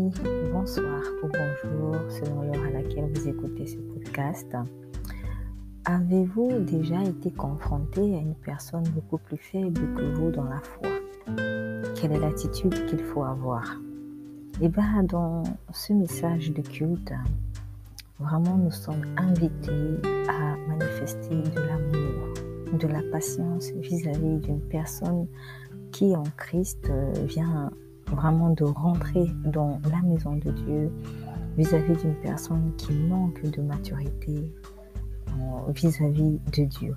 amis, bonsoir ou bonjour selon l'heure à laquelle vous écoutez ce podcast. Avez-vous déjà été confronté à une personne beaucoup plus faible que vous dans la foi? Quelle est l'attitude qu'il faut avoir? Et bien, dans ce message de culte, vraiment nous sommes invités à manifester de l'amour, de la patience vis-à-vis d'une personne qui en Christ vient vraiment de rentrer dans la maison de Dieu, vis-à-vis d'une personne qui manque de maturité vis-à-vis de Dieu.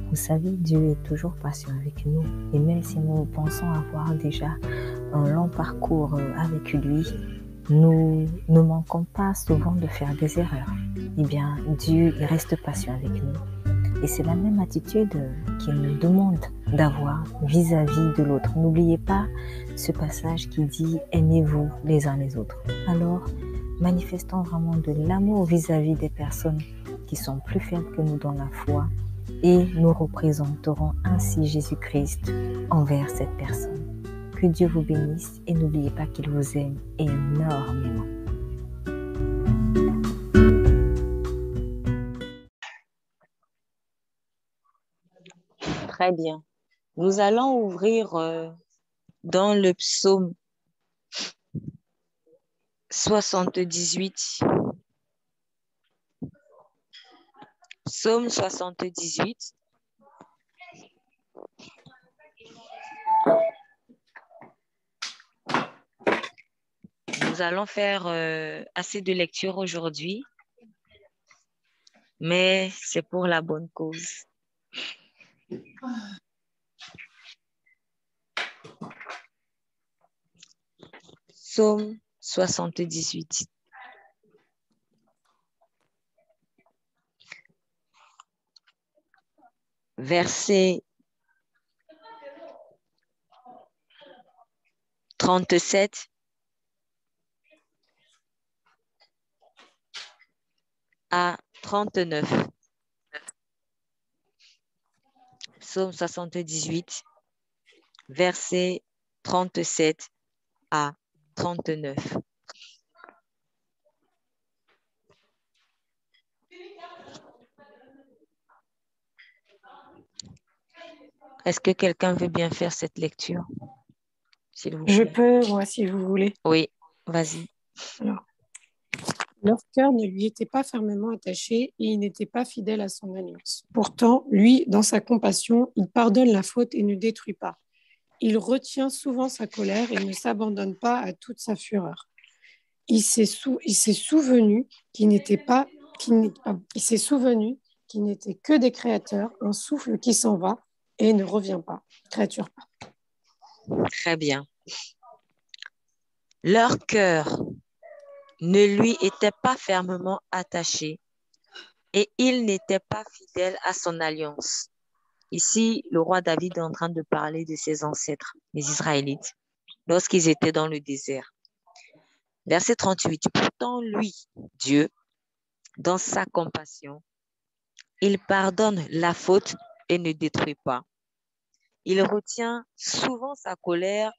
Vous savez, Dieu est toujours patient avec nous, et même si nous pensons avoir déjà un long parcours avec lui, nous ne manquons pas souvent de faire des erreurs. Eh bien, Dieu il reste patient avec nous. Et c'est la même attitude qu'il nous demande d'avoir vis-à-vis de l'autre. N'oubliez pas ce passage qui dit « Aimez-vous les uns les autres ». Alors, manifestons vraiment de l'amour vis-à-vis des personnes qui sont plus faibles que nous dans la foi et nous représenterons ainsi Jésus-Christ envers cette personne. Que Dieu vous bénisse et n'oubliez pas qu'il vous aime énormément. Très bien. Nous allons ouvrir dans le psaume 78. Psaume 78. Nous allons faire assez de lecture aujourd'hui, mais c'est pour la bonne cause. Psaume 78. Verset 37 à 39. Psaume 78, verset 37 à 39. Est-ce que quelqu'un veut bien faire cette lecture, s'il vous plaît? Je peux, moi, si vous voulez. Oui, vas-y. Alors, leur cœur ne lui était pas fermement attaché et il n'était pas fidèle à son alliance. Pourtant, lui, dans sa compassion, il pardonne la faute et ne détruit pas. Il retient souvent sa colère et ne s'abandonne pas à toute sa fureur. Il s'est souvenu qu'il n'était que des créateurs, un souffle qui s'en va et ne revient pas. Créature pas. Très bien. Leur cœur ne lui était pas fermement attaché et il n'était pas fidèle à son alliance. Ici, le roi David est en train de parler de ses ancêtres, les Israélites, lorsqu'ils étaient dans le désert. Verset 38. Pourtant, lui, Dieu, dans sa compassion, il pardonne la faute et ne détruit pas. Il retient souvent sa colère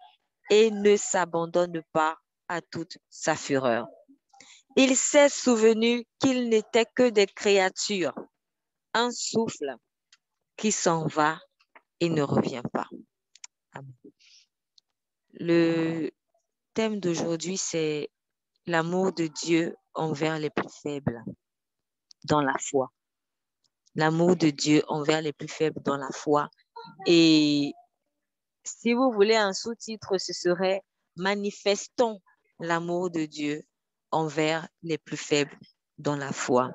et ne s'abandonne pas à toute sa fureur. Il s'est souvenu qu'il n'était que des créatures, un souffle qui s'en va et ne revient pas. Amen. Le thème d'aujourd'hui, c'est l'amour de Dieu envers les plus faibles dans la foi. L'amour de Dieu envers les plus faibles dans la foi. Et si vous voulez un sous-titre, ce serait « Manifestons l'amour de Dieu envers les plus faibles dans la foi ».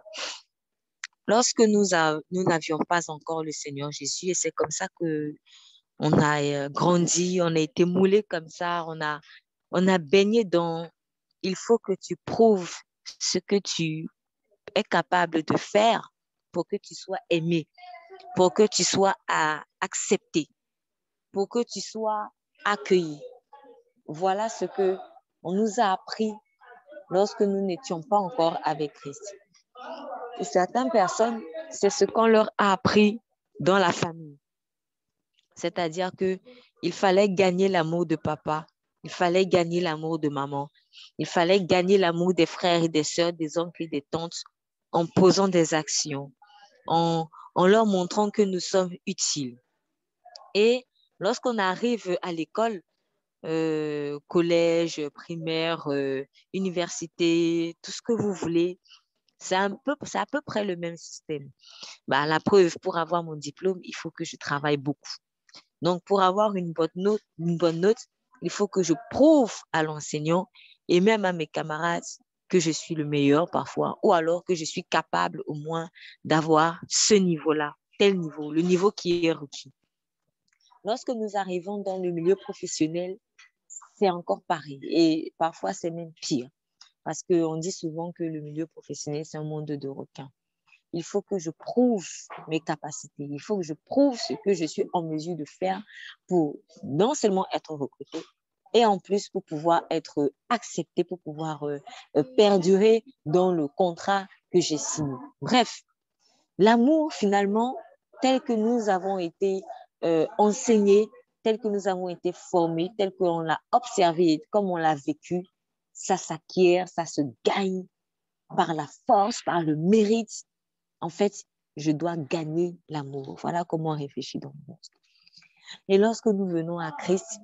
Lorsque nous n'avions pas encore le Seigneur Jésus, et c'est comme ça qu'on a grandi, on a été moulé comme ça, on a baigné dans « il faut que tu prouves ce que tu es capable de faire pour que tu sois aimé, pour que tu sois accepté, pour que tu sois accueilli ». Voilà ce qu'on nous a appris lorsque nous n'étions pas encore avec Christ. Et certaines personnes, c'est ce qu'on leur a appris dans la famille. C'est-à-dire qu'il fallait gagner l'amour de papa, il fallait gagner l'amour de maman, Il fallait gagner l'amour des frères et des sœurs, des oncles et des tantes en posant des actions, en leur montrant que nous sommes utiles. Et lorsqu'on arrive à l'école, collège, primaire, université, tout ce que vous voulez, c'est à peu près le même système. Bah, la preuve, pour avoir mon diplôme, il faut que je travaille beaucoup. Donc, pour avoir une bonne note, il faut que je prouve à l'enseignant et même à mes camarades que je suis le meilleur parfois, ou alors que je suis capable au moins d'avoir ce niveau-là, tel niveau, le niveau qui est requis. Lorsque nous arrivons dans le milieu professionnel, c'est encore pareil et parfois c'est même pire parce qu'on dit souvent que le milieu professionnel, c'est un monde de requins. Il faut que je prouve mes capacités, il faut que je prouve ce que je suis en mesure de faire pour non seulement être recruté, et en plus pour pouvoir être accepté, pour pouvoir perdurer dans le contrat que j'ai signé. Bref, l'amour finalement, tel que nous avons été enseignés, tel que nous avons été formés, tel qu'on l'a observé, comme on l'a vécu, ça s'acquiert, ça se gagne par la force, par le mérite. En fait, je dois gagner l'amour. Voilà comment on réfléchit dans le monde. Et lorsque nous venons à Christ,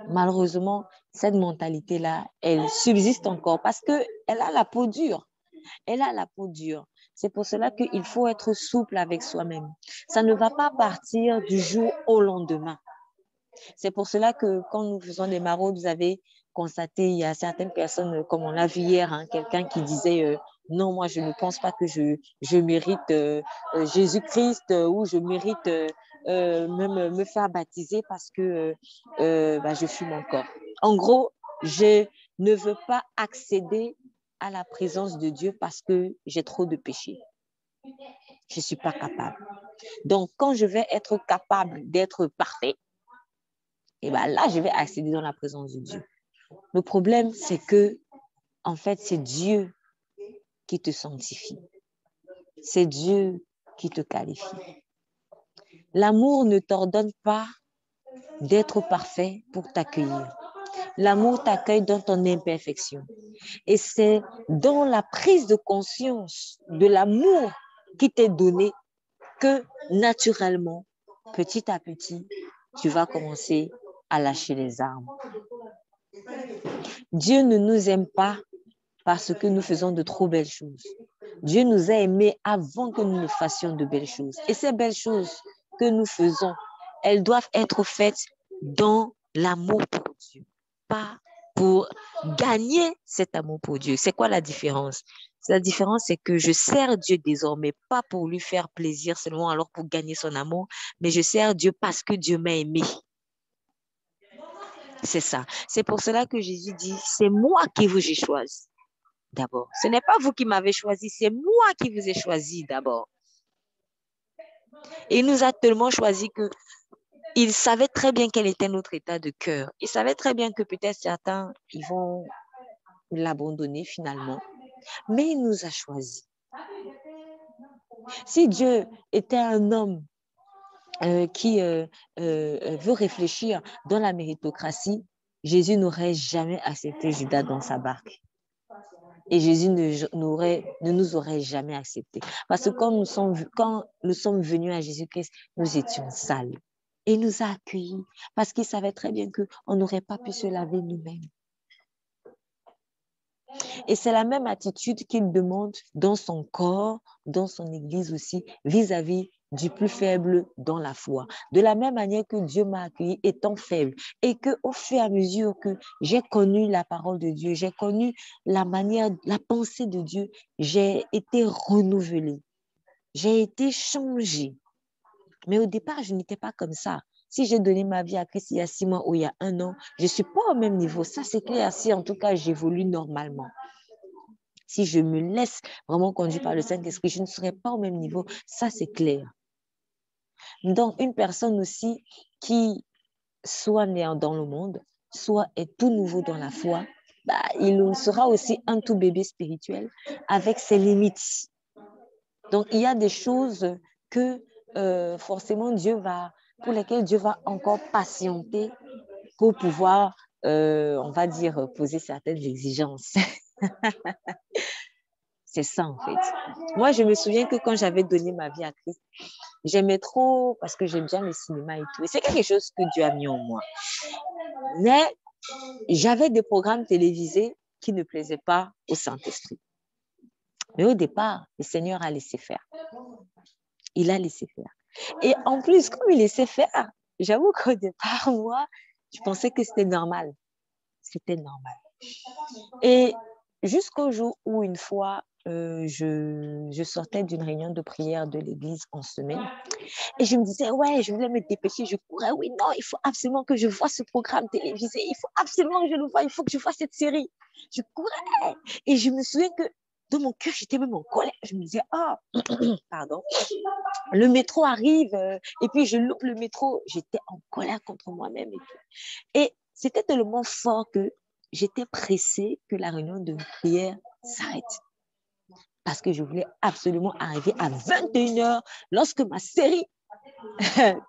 malheureusement, cette mentalité-là, elle subsiste encore parce qu'elle a la peau dure. Elle a la peau dure. C'est pour cela qu'il faut être souple avec soi-même. Ça ne va pas partir du jour au lendemain. C'est pour cela que quand nous faisons des maraudes, vous avez constaté, il y a certaines personnes, comme on l'a vu hier, hein, quelqu'un qui disait non, moi je ne pense pas que je mérite Jésus-Christ ou je mérite même me faire baptiser parce que je fume encore. En gros, je ne veux pas accéder à la présence de Dieu parce que j'ai trop de péchés. Je ne suis pas capable. Donc, quand je vais être capable d'être parfait, et bien là, je vais accéder dans la présence de Dieu. Le problème, c'est que, en fait, c'est Dieu qui te sanctifie. C'est Dieu qui te qualifie. L'amour ne t'ordonne pas d'être parfait pour t'accueillir. L'amour t'accueille dans ton imperfection. Et c'est dans la prise de conscience de l'amour qui t'est donné que, naturellement, petit à petit, tu vas commencer à lâcher les armes. Dieu ne nous aime pas parce que nous faisons de trop belles choses. Dieu nous a aimés avant que nous ne fassions de belles choses. Et ces belles choses que nous faisons, elles doivent être faites dans l'amour pour Dieu, pas pour gagner cet amour pour Dieu. C'est quoi la différence? La différence, c'est que je sers Dieu désormais, pas pour lui faire plaisir seulement, alors pour gagner son amour, mais je sers Dieu parce que Dieu m'a aimé. C'est ça. C'est pour cela que Jésus dit, c'est moi qui vous ai choisi d'abord. Ce n'est pas vous qui m'avez choisi, c'est moi qui vous ai choisi d'abord. Et il nous a tellement choisi qu'il savait très bien quel était notre état de cœur. Il savait très bien que peut-être certains, ils vont l'abandonner finalement. Mais il nous a choisis. Si Dieu était un homme qui veut réfléchir dans la méritocratie, Jésus n'aurait jamais accepté Judas dans sa barque. Et Jésus ne nous aurait jamais acceptés. Parce que quand nous sommes venus à Jésus-Christ, nous étions sales. Et il nous a accueillis parce qu'il savait très bien qu'on n'aurait pas pu se laver nous-mêmes. Et c'est la même attitude qu'il demande dans son corps, dans son église aussi, vis-à-vis du plus faible dans la foi. De la même manière que Dieu m'a accueilli étant faible et qu'au fur et à mesure que j'ai connu la parole de Dieu, j'ai connu la pensée de Dieu, j'ai été renouvelée, j'ai été changée. Mais au départ, je n'étais pas comme ça. Si j'ai donné ma vie à Christ il y a 6 mois ou il y a 1 an, je ne suis pas au même niveau. Ça, c'est clair. Si en tout cas, j'évolue normalement. Si je me laisse vraiment conduire par le Saint-Esprit, je ne serai pas au même niveau. Ça, c'est clair. Donc, une personne aussi qui soit née dans le monde, soit est tout nouveau dans la foi, il sera aussi un tout bébé spirituel avec ses limites. Donc, il y a des choses que forcément pour lesquelles Dieu va encore patienter pour pouvoir on va dire, poser certaines exigences. C'est ça, en fait. Moi, je me souviens que quand j'avais donné ma vie à Christ, j'aimais trop, parce que j'aime bien le cinéma et tout. Et c'est quelque chose que Dieu a mis en moi. Mais j'avais des programmes télévisés qui ne plaisaient pas au Saint-Esprit. Mais au départ, le Seigneur a laissé faire. Il a laissé faire. Et en plus, comme il laissait faire, j'avoue qu'au départ, moi, je pensais que c'était normal. C'était normal. Et jusqu'au jour où, une fois, je sortais d'une réunion de prière de l'église en semaine et je me disais, ouais, je voulais me dépêcher, je courais, oui, non, il faut absolument que je voie ce programme télévisé, il faut absolument que je le voie, il faut que je voie cette série. Je courais et je me souviens que dans mon cœur, j'étais même en colère. Je me disais, ah, pardon, le métro arrive et puis je loupe le métro. J'étais en colère contre moi-même et tout. Et c'était tellement fort que j'étais pressée que la réunion de prière s'arrête. Parce que je voulais absolument arriver à 21h lorsque ma série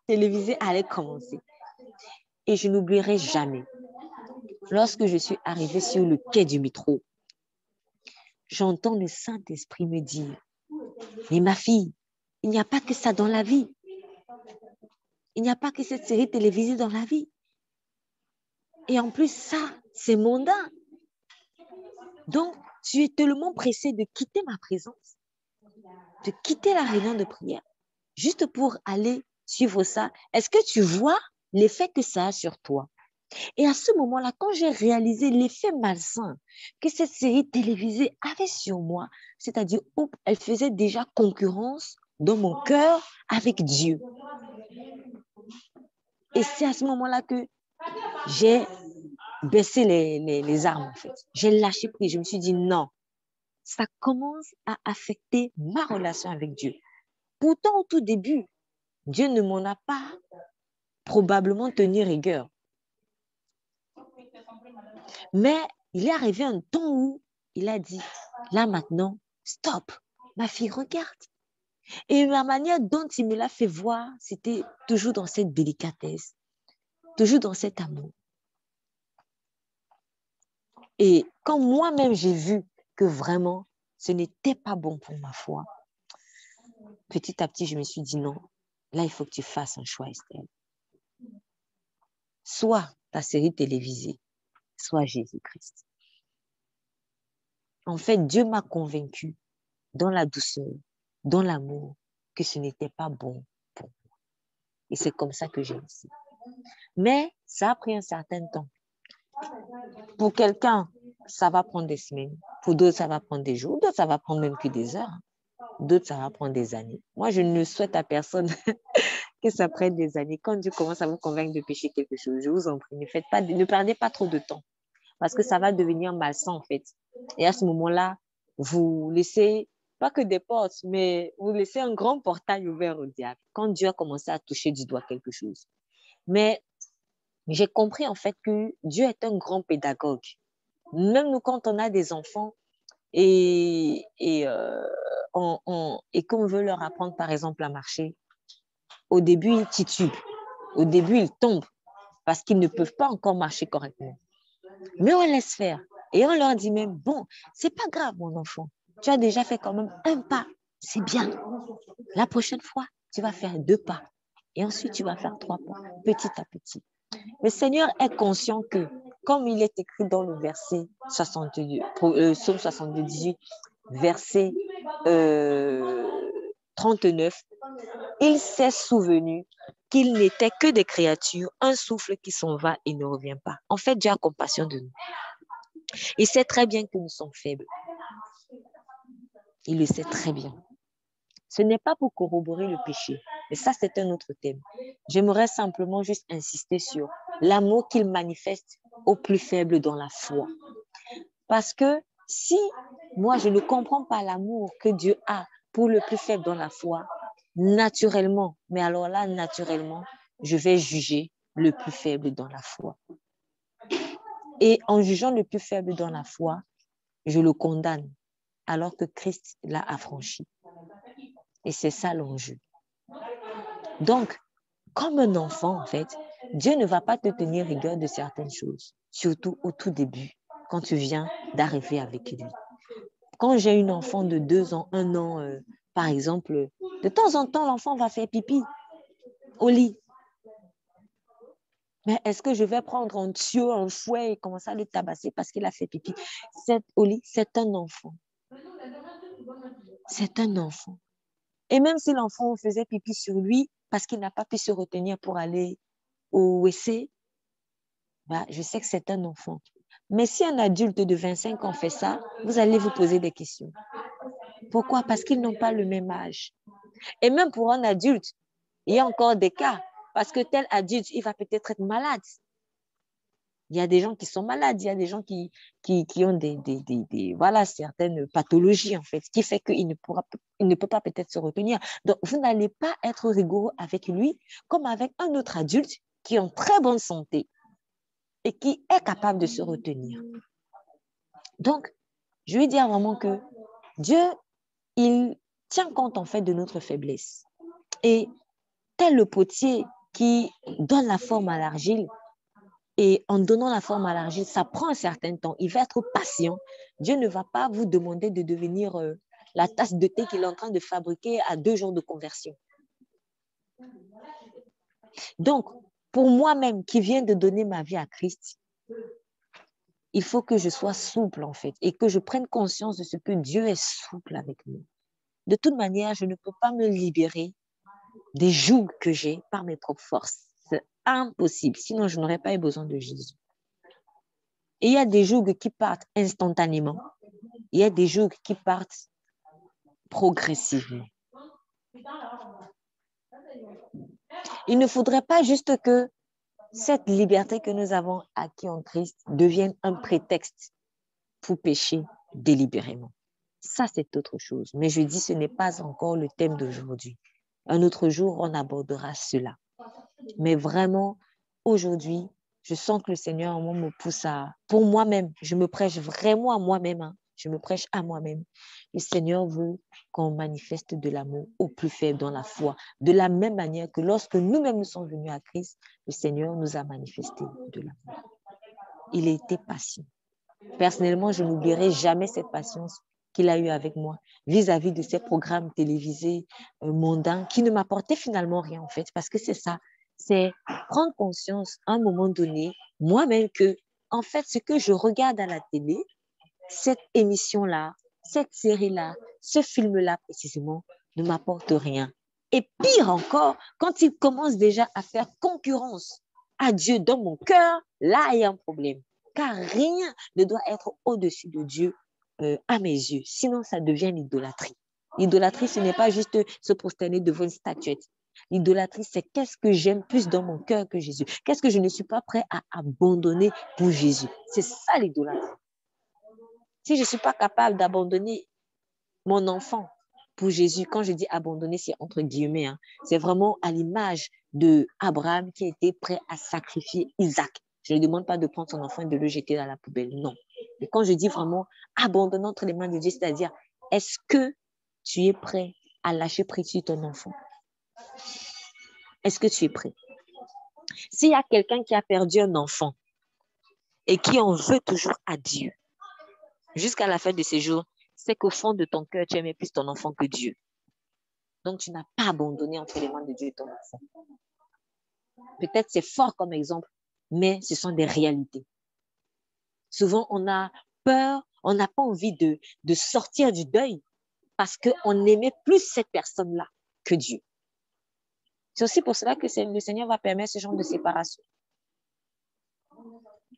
télévisée allait commencer. Et je n'oublierai jamais, lorsque je suis arrivée sur le quai du métro, j'entends le Saint-Esprit me dire, mais ma fille, il n'y a pas que ça dans la vie. Il n'y a pas que cette série télévisée dans la vie. Et en plus, ça, c'est mondain. Donc, tu es tellement pressée de quitter ma présence, de quitter la réunion de prière, juste pour aller suivre ça. Est-ce que tu vois l'effet que ça a sur toi? Et à ce moment-là, quand j'ai réalisé l'effet malsain que cette série télévisée avait sur moi, c'est-à-dire elle faisait déjà concurrence dans mon cœur avec Dieu. Et c'est à ce moment-là que j'ai baissé les armes, en fait. J'ai lâché prise. Je me suis dit non, ça commence à affecter ma relation avec Dieu. Pourtant, au tout début, Dieu ne m'en a pas probablement tenu rigueur. Mais il est arrivé un temps où il a dit, là maintenant, stop, ma fille, regarde. Et la manière dont il me l'a fait voir, c'était toujours dans cette délicatesse, toujours dans cet amour. Et quand moi-même j'ai vu que vraiment, ce n'était pas bon pour ma foi, petit à petit, je me suis dit non, là, il faut que tu fasses un choix, Estelle. Soit ta série télévisée, soit Jésus-Christ. En fait, Dieu m'a convaincue dans la douceur, dans l'amour, que ce n'était pas bon pour moi. Et c'est comme ça que j'ai laissé. Mais ça a pris un certain temps. Pour quelqu'un, ça va prendre des semaines. Pour d'autres, ça va prendre des jours. D'autres, ça va prendre même que des heures. D'autres, ça va prendre des années. Moi, je ne souhaite à personne que ça prenne des années. Quand Dieu commence à vous convaincre de pécher quelque chose, je vous en prie, ne perdez pas trop de temps. Parce que ça va devenir malsain, en fait. Et à ce moment-là, vous laissez, pas que des portes, mais vous laissez un grand portail ouvert au diable. Quand Dieu a commencé à toucher du doigt quelque chose. Mais j'ai compris, en fait, que Dieu est un grand pédagogue. Même nous, quand on a des enfants et qu'on veut leur apprendre, par exemple, à marcher, au début, ils titubent. Au début, ils tombent parce qu'ils ne peuvent pas encore marcher correctement. Mais on laisse faire. Et on leur dit même, bon, c'est pas grave, mon enfant. Tu as déjà fait quand même un pas. C'est bien. La prochaine fois, tu vas faire 2 pas. Et ensuite, tu vas faire 3 pas, petit à petit. Le Seigneur est conscient que, comme il est écrit dans le verset 62, Psaume 78, verset 39, il s'est souvenu qu'il n'était que des créatures, un souffle qui s'en va et ne revient pas. En fait, Dieu a compassion de nous. Il sait très bien que nous sommes faibles. Il le sait très bien. Ce n'est pas pour corroborer le péché, mais ça, c'est un autre thème. J'aimerais simplement juste insister sur l'amour qu'il manifeste aux plus faibles dans la foi. Parce que si moi, je ne comprends pas l'amour que Dieu a pour le plus faible dans la foi, naturellement, mais alors là, naturellement, je vais juger le plus faible dans la foi. Et en jugeant le plus faible dans la foi, je le condamne, alors que Christ l'a affranchi. Et c'est ça l'enjeu. Donc, comme un enfant, en fait, Dieu ne va pas te tenir rigueur de certaines choses, surtout au tout début, quand tu viens d'arriver avec lui. Quand j'ai une enfant de 2 ans, 1 an, par exemple, de temps en temps, l'enfant va faire pipi au lit. Mais est-ce que je vais prendre un tuyau, un fouet et commencer à le tabasser parce qu'il a fait pipi au lit? C'est un enfant. C'est un enfant. Et même si l'enfant faisait pipi sur lui parce qu'il n'a pas pu se retenir pour aller au WC, bah, je sais que c'est un enfant. Mais si un adulte de 25 ans fait ça, vous allez vous poser des questions. Pourquoi? Parce qu'ils n'ont pas le même âge. Et même pour un adulte, il y a encore des cas. Parce que tel adulte, il va peut-être être malade. Il y a des gens qui sont malades, il y a des gens qui ont voilà, certaines pathologies, en fait, qui fait qu'il ne peut pas peut-être se retenir. Donc, vous n'allez pas être rigoureux avec lui comme avec un autre adulte qui est en très bonne santé et qui est capable de se retenir. Donc, je veux dire vraiment que Dieu, il tient compte, en fait, de notre faiblesse. Et tel le potier qui donne la forme à l'argile, et en donnant la forme à l'argile, ça prend un certain temps. Il va être patient. Dieu ne va pas vous demander de devenir la tasse de thé qu'il est en train de fabriquer à 2 jours de conversion. Donc, pour moi-même qui viens de donner ma vie à Christ, il faut que je sois souple en fait et que je prenne conscience de ce que Dieu est souple avec nous. De toute manière, je ne peux pas me libérer des jougs que j'ai par mes propres forces. C'est impossible, sinon je n'aurais pas eu besoin de Jésus. Et il y a des jougs qui partent instantanément. Il y a des jougs qui partent progressivement. Il ne faudrait pas juste que cette liberté que nous avons acquise en Christ devienne un prétexte pour pécher délibérément. Ça, c'est autre chose. Mais je dis, ce n'est pas encore le thème d'aujourd'hui. Un autre jour, on abordera cela. Mais vraiment, aujourd'hui, je sens que le Seigneur me pousse à... Pour moi-même, je me prêche vraiment à moi-même. Hein. Je me prêche à moi-même. Le Seigneur veut qu'on manifeste de l'amour au plus faible dans la foi. De la même manière que lorsque nous-mêmes nous sommes venus à Christ, le Seigneur nous a manifesté de l'amour. Il a été patient. Personnellement, je n'oublierai jamais cette patience qu'il a eue avec moi vis-à-vis de ces programmes télévisés mondains qui ne m'apportaient finalement rien en fait, parce que c'est ça, c'est prendre conscience à un moment donné, moi-même, que en fait, ce que je regarde à la télé, cette émission-là, cette série-là, ce film-là précisément, ne m'apporte rien. Et pire encore, quand il commence déjà à faire concurrence à Dieu dans mon cœur, là, il y a un problème. Car rien ne doit être au-dessus de Dieu à mes yeux. Sinon, ça devient l'idolâtrie. L'idolâtrie, ce n'est pas juste se prosterner devant une statuette. L'idolâtrie, c'est qu'est-ce que j'aime plus dans mon cœur que Jésus. Qu'est-ce que je ne suis pas prêt à abandonner pour Jésus. C'est ça l'idolâtrie. Si je ne suis pas capable d'abandonner mon enfant pour Jésus, quand je dis abandonner, c'est entre guillemets, hein, c'est vraiment à l'image d'Abraham qui était prêt à sacrifier Isaac. Je ne demande pas de prendre son enfant et de le jeter dans la poubelle, non. Et quand je dis vraiment abandonner entre les mains de Dieu, c'est-à-dire, est-ce que tu es prêt à lâcher prise sur ton enfant? Est-ce que tu es prêt? S'il y a quelqu'un qui a perdu un enfant et qui en veut toujours à Dieu, jusqu'à la fin de ses jours, c'est qu'au fond de ton cœur, tu aimais plus ton enfant que Dieu. Donc, tu n'as pas abandonné entre les mains de Dieu ton enfant. Peut-être c'est fort comme exemple, mais ce sont des réalités. Souvent, on a peur, on n'a pas envie de sortir du deuil parce qu'on aimait plus cette personne-là que Dieu. C'est aussi pour cela que le Seigneur va permettre ce genre de séparation.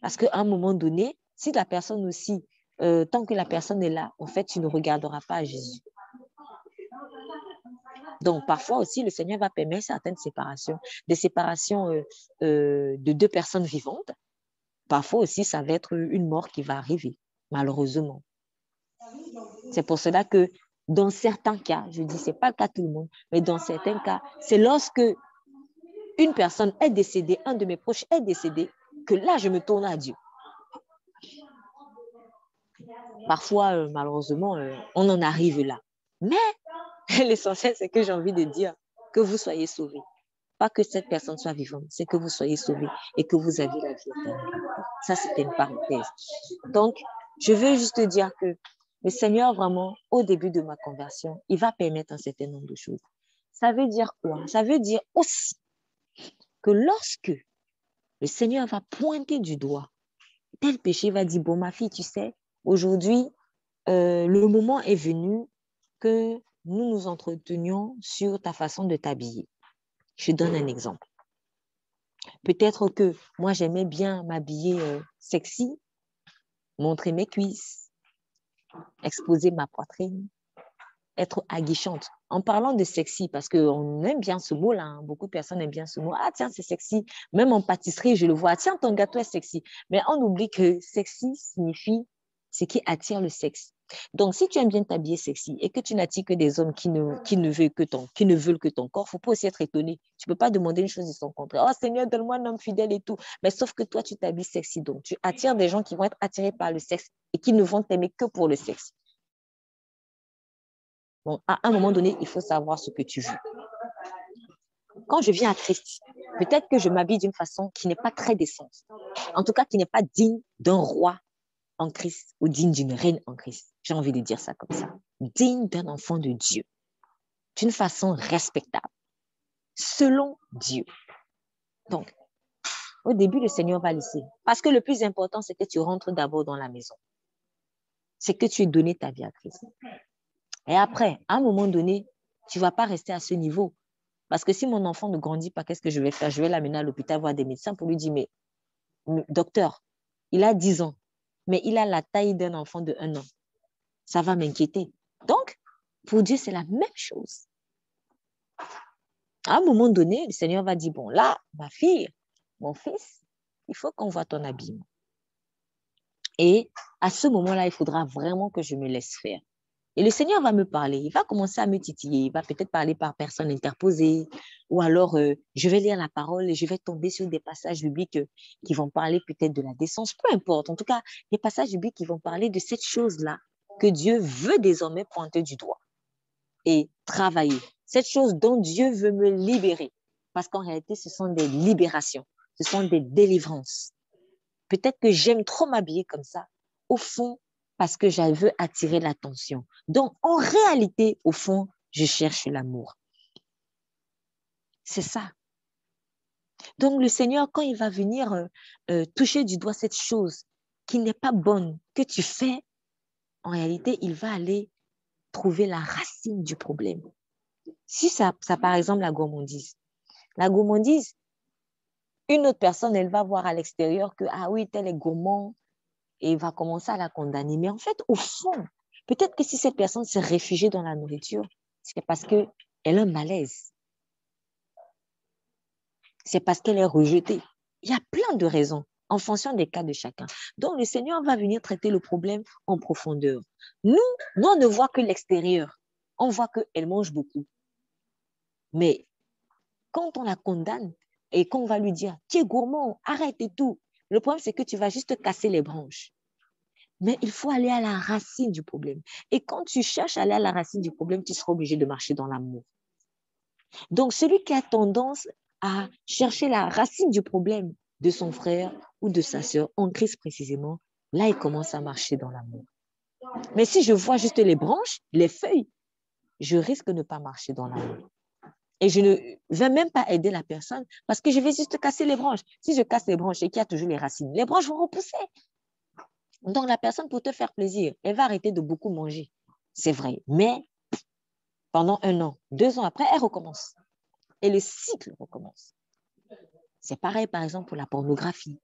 Parce qu'à un moment donné, si la personne aussi, tant que la personne est là, en fait, tu ne regarderas pas à Jésus. Donc, parfois aussi, le Seigneur va permettre certaines séparations, des séparations de 2 personnes vivantes. Parfois aussi, ça va être une mort qui va arriver, malheureusement. C'est pour cela que dans certains cas, je dis, ce n'est pas le cas de tout le monde, mais dans certains cas, c'est lorsque une personne est décédée, un de mes proches est décédé, que là, je me tourne à Dieu. Parfois, malheureusement, on en arrive là. Mais l'essentiel, c'est que j'ai envie de dire que vous soyez sauvés. pas que cette personne soit vivante, c'est que vous soyez sauvés et que vous avez la vie éternelle. Ça, c'était une parenthèse. Donc, je veux juste te dire que le Seigneur, vraiment, au début de ma conversion, il va permettre un certain nombre de choses. Ça veut dire quoi? Ça veut dire aussi que lorsque le Seigneur va pointer du doigt tel péché, va dire, bon, ma fille, tu sais, aujourd'hui, le moment est venu que nous nous entretenions sur ta façon de t'habiller. Je donne un exemple. Peut-être que moi, j'aimais bien m'habiller sexy, montrer mes cuisses, exposer ma poitrine, être aguichante. En parlant de sexy, parce qu'on aime bien ce mot-là, hein, beaucoup de personnes aiment bien ce mot. Ah tiens, c'est sexy. Même en pâtisserie, je le vois. Tiens, ton gâteau est sexy. Mais on oublie que sexy signifie ce qui attire le sexe. Donc, si tu aimes bien t'habiller sexy et que tu n'attires que des hommes qui ne veulent que ton corps, il ne faut pas aussi être étonné. Tu ne peux pas demander une chose de son contraire. Oh Seigneur, donne-moi un homme fidèle et tout. Mais sauf que toi, tu t'habilles sexy. Donc, tu attires des gens qui vont être attirés par le sexe et qui ne vont t'aimer que pour le sexe. Bon, à un moment donné, il faut savoir ce que tu veux. Quand je viens à Christ, peut-être que je m'habille d'une façon qui n'est pas très décente. En tout cas, qui n'est pas digne d'un roi en Christ ou digne d'une reine en Christ. J'ai envie de dire ça comme ça. Digne d'un enfant de Dieu. D'une façon respectable. Selon Dieu. Donc, au début, le Seigneur va laisser. Parce que le plus important, c'est que tu rentres d'abord dans la maison. C'est que tu aies donné ta vie à Christ. Et après, à un moment donné, tu ne vas pas rester à ce niveau. Parce que si mon enfant ne grandit pas, qu'est-ce que je vais faire? Je vais l'amener à l'hôpital voir des médecins pour lui dire, mais docteur, il a 10 ans, mais il a la taille d'un enfant de 1 an. Ça va m'inquiéter. Donc, pour Dieu, c'est la même chose. À un moment donné, le Seigneur va dire, bon, là, ma fille, mon fils, il faut qu'on voit ton habillement. Et à ce moment-là, il faudra vraiment que je me laisse faire. Et le Seigneur va me parler, il va commencer à me titiller, il va peut-être parler par personne interposée, ou alors je vais lire la parole et je vais tomber sur des passages bibliques qui vont parler peut-être de la décence, peu importe. En tout cas, des passages bibliques qui vont parler de cette chose-là que Dieu veut désormais pointer du doigt et travailler. Cette chose dont Dieu veut me libérer. Parce qu'en réalité, ce sont des libérations, ce sont des délivrances. Peut-être que j'aime trop m'habiller comme ça. Au fond, parce que je veux attirer l'attention. Donc, en réalité, au fond, je cherche l'amour. C'est ça. Donc, le Seigneur, quand il va venir toucher du doigt cette chose qui n'est pas bonne, que tu fais, en réalité, il va aller trouver la racine du problème. Si ça par exemple, la gourmandise. La gourmandise, une autre personne, elle va voir à l'extérieur que, ah oui, tel est gourmand, et il va commencer à la condamner. Mais en fait, au fond, peut-être que si cette personne s'est réfugiée dans la nourriture, c'est parce qu'elle a un malaise. C'est parce qu'elle est rejetée. Il y a plein de raisons en fonction des cas de chacun. Donc, le Seigneur va venir traiter le problème en profondeur. Nous, on ne voit que l'extérieur. On voit qu'elle mange beaucoup. Mais quand on la condamne et qu'on va lui dire, tu es gourmand, arrête et tout, le problème, c'est que tu vas juste casser les branches. Mais il faut aller à la racine du problème. Et quand tu cherches à aller à la racine du problème, tu seras obligé de marcher dans l'amour. Donc, celui qui a tendance à chercher la racine du problème de son frère ou de sa sœur, en Christ précisément, là, il commence à marcher dans l'amour. Mais si je vois juste les branches, les feuilles, je risque de ne pas marcher dans l'amour. Et je ne vais même pas aider la personne parce que je vais juste casser les branches. Si je casse les branches et qu'il y a toujours les racines, les branches vont repousser. Donc, la personne, pour te faire plaisir, elle va arrêter de beaucoup manger. C'est vrai. Mais pendant 1 an, 2 ans après, elle recommence. Et le cycle recommence. C'est pareil, par exemple, pour la pornographie.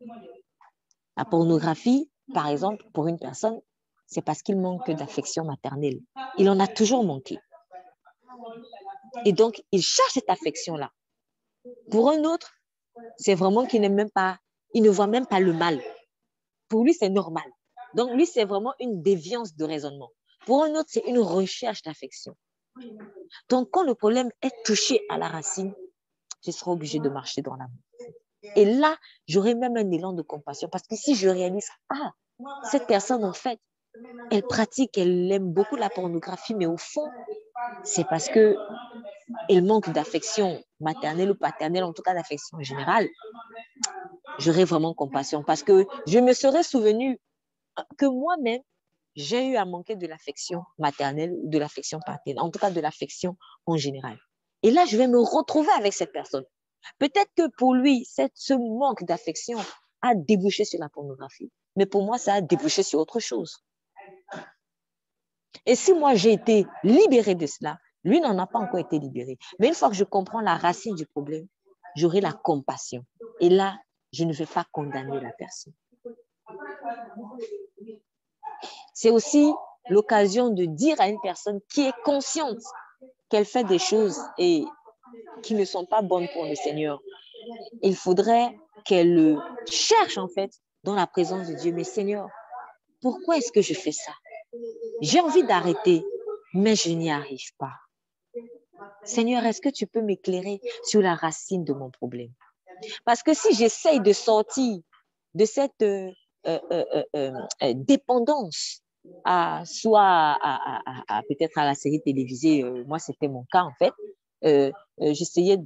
La pornographie, par exemple, pour une personne, c'est parce qu'il manque d'affection maternelle. Il en a toujours manqué. Et donc, il cherche cette affection-là. Pour un autre, c'est vraiment qu'il n'aime même pas, il ne voit même pas le mal. Pour lui, c'est normal. Donc, lui, c'est vraiment une déviance de raisonnement. Pour un autre, c'est une recherche d'affection. Donc, quand le problème est touché à la racine, je serai obligée de marcher dans l'amour. Et là, j'aurai même un élan de compassion parce que si je réalise, ah, cette personne, en fait, elle pratique, elle aime beaucoup la pornographie, mais au fond, c'est parce que et le manque d'affection maternelle ou paternelle, en tout cas d'affection générale, j'aurais vraiment compassion parce que je me serais souvenu que moi-même, j'ai eu à manquer de l'affection maternelle ou de l'affection paternelle, en tout cas de l'affection en général. Et là, je vais me retrouver avec cette personne. Peut-être que pour lui, ce manque d'affection a débouché sur la pornographie, mais pour moi, ça a débouché sur autre chose. Et si moi, j'ai été libérée de cela, lui n'en a pas encore été libéré. Mais une fois que je comprends la racine du problème, j'aurai la compassion. Et là, je ne vais pas condamner la personne. C'est aussi l'occasion de dire à une personne qui est consciente qu'elle fait des choses et qui ne sont pas bonnes pour le Seigneur. Il faudrait qu'elle cherche en fait dans la présence de Dieu. Mais Seigneur, pourquoi est-ce que je fais ça? J'ai envie d'arrêter, mais je n'y arrive pas. Seigneur, est-ce que tu peux m'éclairer sur la racine de mon problème? Parce que si j'essaye de sortir de cette dépendance soit peut-être à la série télévisée, moi c'était mon cas en fait, j'essayais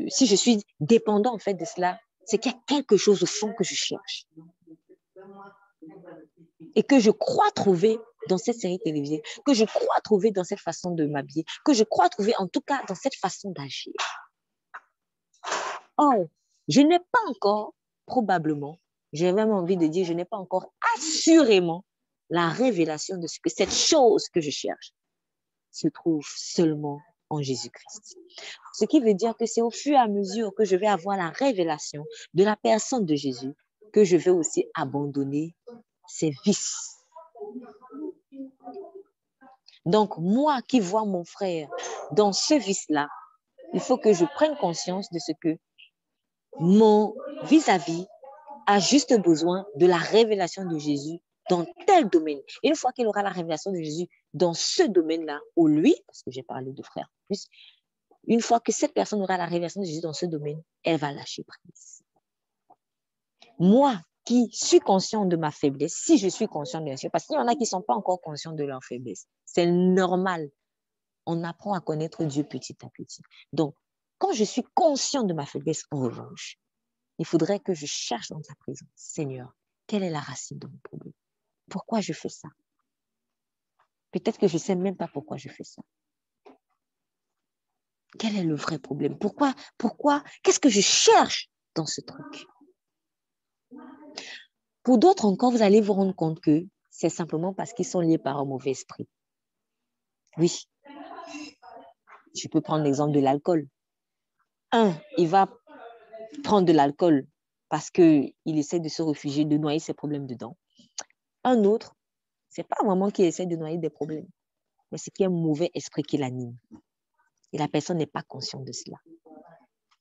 si je suis dépendant en fait de cela, c'est qu'il y a quelque chose au fond que je cherche et que je crois trouver dans cette série télévisée, que je crois trouver dans cette façon de m'habiller, que je crois trouver en tout cas dans cette façon d'agir. Or, je n'ai pas encore, probablement, j'ai même envie de dire, je n'ai pas encore assurément la révélation de ce que cette chose que je cherche se trouve seulement en Jésus-Christ. Ce qui veut dire que c'est au fur et à mesure que je vais avoir la révélation de la personne de Jésus que je vais aussi abandonner ses vices. Donc, moi qui vois mon frère dans ce vice-là, il faut que je prenne conscience de ce que mon vis-à-vis a juste besoin de la révélation de Jésus dans tel domaine. Et une fois qu'il aura la révélation de Jésus dans ce domaine-là, ou lui, parce que j'ai parlé de frère en plus, une fois que cette personne aura la révélation de Jésus dans ce domaine, elle va lâcher prise. Moi qui suis conscient de ma faiblesse, si je suis conscient bien sûr, parce qu'il y en a qui ne sont pas encore conscients de leur faiblesse, c'est normal. On apprend à connaître Dieu petit à petit. Donc, quand je suis conscient de ma faiblesse, en revanche, il faudrait que je cherche dans ta présence. Seigneur, quelle est la racine de mon problème? Pourquoi je fais ça? Peut-être que je ne sais même pas pourquoi je fais ça. Quel est le vrai problème? Pourquoi? Qu'est-ce que je cherche dans ce truc? Pour d'autres encore, vous allez vous rendre compte que c'est simplement parce qu'ils sont liés par un mauvais esprit. Oui. Je peux prendre l'exemple de l'alcool. Il va prendre de l'alcool parce qu'il essaie de se réfugier, de noyer ses problèmes dedans. Un autre, ce n'est pas vraiment qu'il essaie de noyer des problèmes, mais c'est qu'il y a un mauvais esprit qui l'anime. Et la personne n'est pas consciente de cela.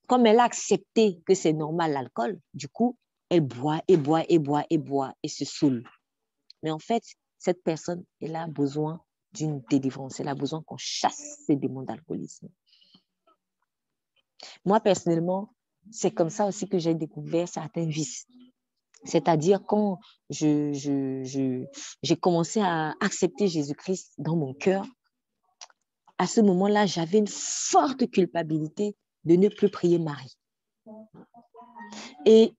Comme elle a accepté que c'est normal l'alcool, du coup, elle boit et boit et boit et boit et se saoule. Mais en fait, cette personne, elle a besoin d'une délivrance. Elle a besoin qu'on chasse ces démons d'alcoolisme. Moi, personnellement, c'est comme ça aussi que j'ai découvert certains vices. C'est-à-dire quand j'ai commencé à accepter Jésus-Christ dans mon cœur, à ce moment-là, j'avais une forte culpabilité de ne plus prier Marie. Et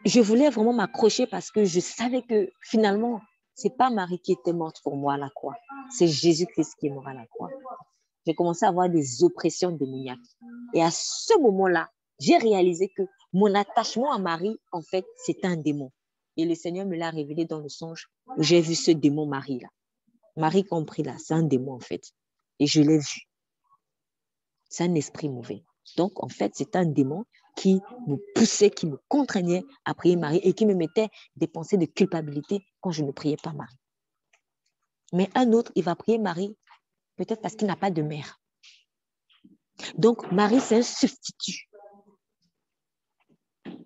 je voulais vraiment m'accrocher parce que je savais que finalement, ce n'est pas Marie qui était morte pour moi à la croix, c'est Jésus-Christ qui est mort à la croix. J'ai commencé à avoir des oppressions démoniaques. Et à ce moment-là, j'ai réalisé que mon attachement à Marie, en fait, c'était un démon. Et le Seigneur me l'a révélé dans le songe où j'ai vu ce démon Marie-là. Marie compris là, c'est un démon en fait. Et je l'ai vu. C'est un esprit mauvais. Donc, en fait, c'est un démon qui me poussait, qui me contraignait à prier Marie et qui me mettait des pensées de culpabilité quand je ne priais pas Marie. Mais un autre, il va prier Marie peut-être parce qu'il n'a pas de mère. Donc, Marie, c'est un substitut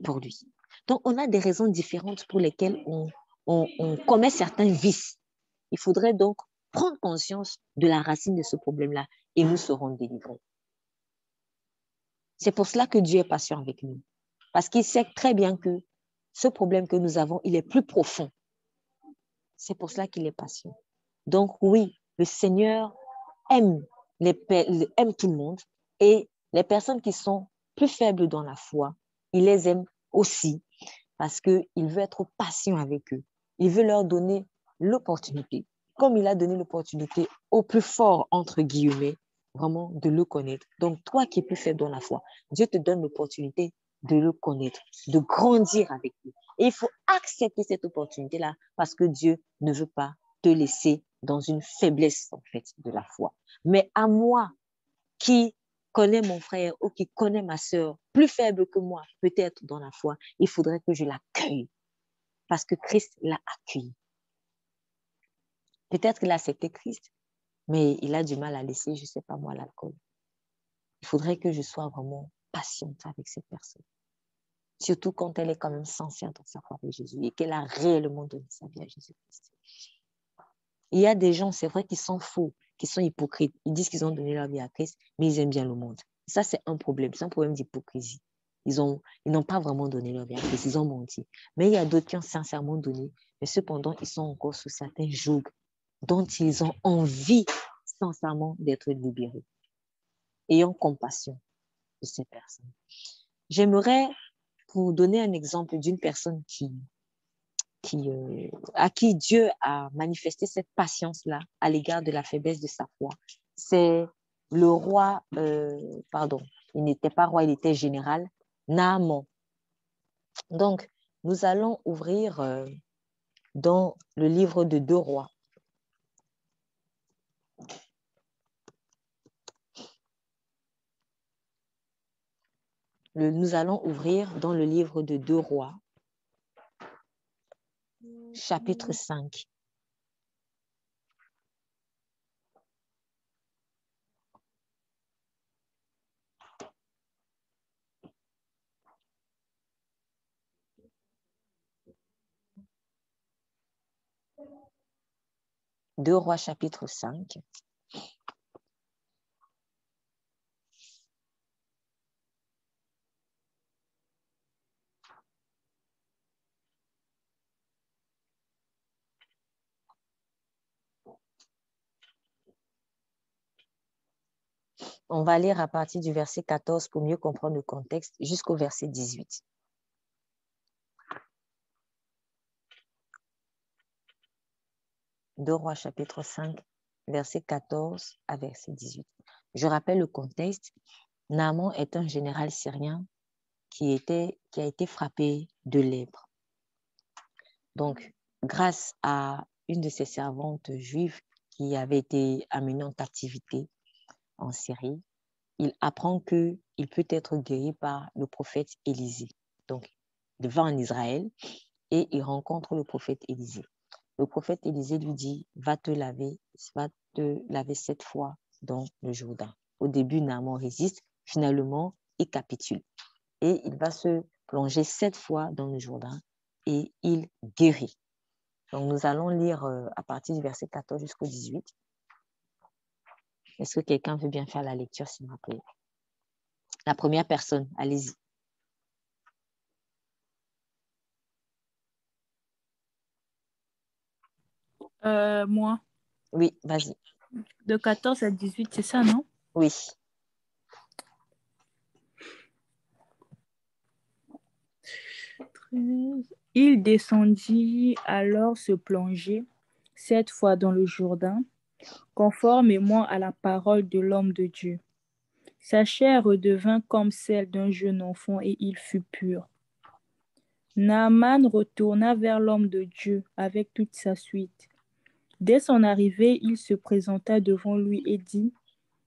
pour lui. Donc, on a des raisons différentes pour lesquelles on commet certains vices. Il faudrait donc prendre conscience de la racine de ce problème-là et nous serons délivrés. C'est pour cela que Dieu est patient avec nous. Parce qu'il sait très bien que ce problème que nous avons, il est plus profond. C'est pour cela qu'il est patient. Donc oui, le Seigneur aime aime tout le monde, et les personnes qui sont plus faibles dans la foi, il les aime aussi parce qu'il veut être patient avec eux. Il veut leur donner l'opportunité, comme il a donné l'opportunité au plus fort, entre guillemets, vraiment de le connaître. Donc, toi qui es plus faible dans la foi, Dieu te donne l'opportunité de le connaître, de grandir avec lui. Et il faut accepter cette opportunité-là parce que Dieu ne veut pas te laisser dans une faiblesse, en fait, de la foi. Mais à moi, qui connais mon frère ou qui connais ma sœur, plus faible que moi, peut-être dans la foi, il faudrait que je l'accueille parce que Christ l'a accueilli. Peut-être qu'il a accepté Christ, mais il a du mal à laisser, je ne sais pas moi, l'alcool. Il faudrait que je sois vraiment patiente avec cette personne. Surtout quand elle est quand même sincère dans sa foi avec Jésus et qu'elle a réellement donné sa vie à Jésus-Christ. Il y a des gens, c'est vrai, qui sont faux, qui sont hypocrites. Ils disent qu'ils ont donné leur vie à Christ, mais ils aiment bien le monde. Ça, c'est un problème. C'est un problème d'hypocrisie. Ils n'ont pas vraiment donné leur vie à Christ. Ils ont menti. Mais il y a d'autres qui ont sincèrement donné, mais cependant, ils sont encore sous certains jougs dont ils ont envie sincèrement d'être libérés. Ayant compassion de ces personnes. J'aimerais vous donner un exemple d'une personne à qui Dieu a manifesté cette patience-là à l'égard de la faiblesse de sa foi. C'est le roi, il n'était pas roi, il était général, Naaman. Donc, nous allons ouvrir dans le livre de 2 Rois. Nous allons ouvrir dans le livre de 2 Rois, chapitre 5. Deux Rois, chapitre 5. On va lire à partir du verset 14 pour mieux comprendre le contexte jusqu'au verset 18. Deux Rois, chapitre 5, verset 14 à verset 18. Je rappelle le contexte. Naaman est un général syrien qui a été frappé de lèpre. Donc, grâce à une de ses servantes juives qui avait été amenée en captivité en Syrie, il apprend qu'il peut être guéri par le prophète Élisée. Donc, il va en Israël et il rencontre le prophète Élisée. Le prophète Élisée lui dit, va te laver 7 fois dans le Jourdain. Au début, Naaman résiste, finalement, il capitule. Et il va se plonger 7 fois dans le Jourdain et il guérit. Donc, nous allons lire à partir du verset 14 jusqu'au 18. Est-ce que quelqu'un veut bien faire la lecture, s'il vous plaît? La première personne, allez-y. Moi. Oui, vas-y. De 14 à 18, c'est ça, non? Oui. Il descendit alors se plonger 7 fois dans le Jourdain, conformément à la parole de l'homme de Dieu. Sa chair redevint comme celle d'un jeune enfant et il fut pur. Naaman retourna vers l'homme de Dieu avec toute sa suite. Dès son arrivée, il se présenta devant lui et dit,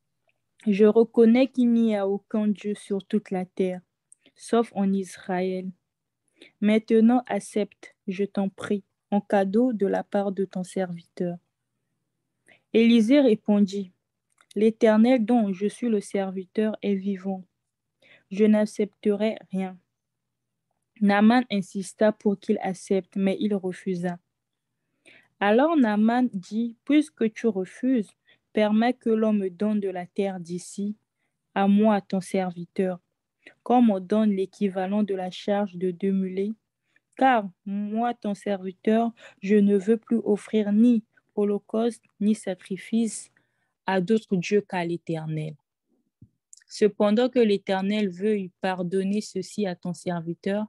« Je reconnais qu'il n'y a aucun Dieu sur toute la terre, sauf en Israël. Maintenant accepte, je t'en prie, en cadeau de la part de ton serviteur. » Élisée répondit, « L'Éternel dont je suis le serviteur est vivant. Je n'accepterai rien. » Naaman insista pour qu'il accepte, mais il refusa. Alors Naaman dit, « Puisque tu refuses, permets que l'on me donne de la terre d'ici, à moi ton serviteur, comme on donne l'équivalent de la charge de 2 mulets. Car moi, ton serviteur, je ne veux plus offrir ni holocauste ni sacrifice à d'autres dieux qu'à l'Éternel. Cependant que l'Éternel veuille pardonner ceci à ton serviteur,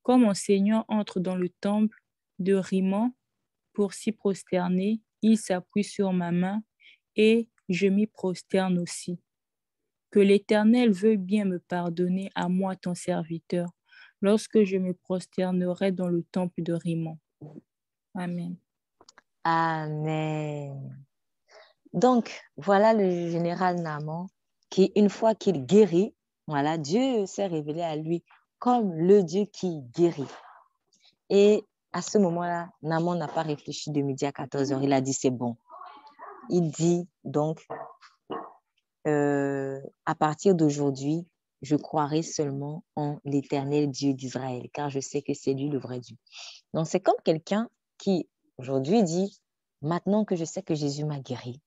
quand mon Seigneur entre dans le temple de Rimmon pour s'y prosterner, il s'appuie sur ma main et je m'y prosterne aussi. Que l'Éternel veuille bien me pardonner à moi, ton serviteur, lorsque je me prosternerai dans le temple de Rimmon. Amen. Amen. Donc, voilà le général Naaman qui, une fois qu'il guérit, voilà, Dieu s'est révélé à lui comme le Dieu qui guérit. Et à ce moment-là, Naaman n'a pas réfléchi de midi à 14h. Il a dit, c'est bon. Il dit donc, à partir d'aujourd'hui, je croirai seulement en l'Éternel Dieu d'Israël, car je sais que c'est lui le vrai Dieu. Donc, c'est comme quelqu'un qui, aujourd'hui, dit, maintenant que je sais que Jésus m'a guéri,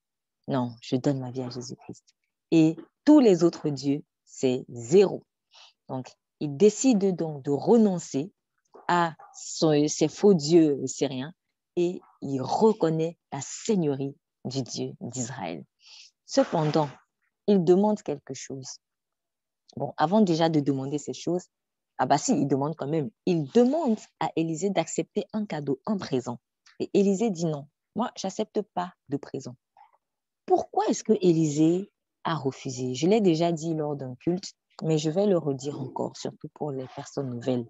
non, je donne ma vie à Jésus-Christ. Et tous les autres dieux, c'est zéro. Donc, il décide donc de renoncer à ses faux dieux syriens et il reconnaît la seigneurie du Dieu d'Israël. Cependant, il demande quelque chose. Bon, avant déjà de demander ces choses, ah bah si, il demande quand même. Il demande à Élisée d'accepter un cadeau, un présent. Et Élisée dit non, moi, je n'accepte pas de présent. Pourquoi est-ce que Élisée a refusé? Je l'ai déjà dit lors d'un culte, mais je vais le redire encore, surtout pour les personnes nouvelles.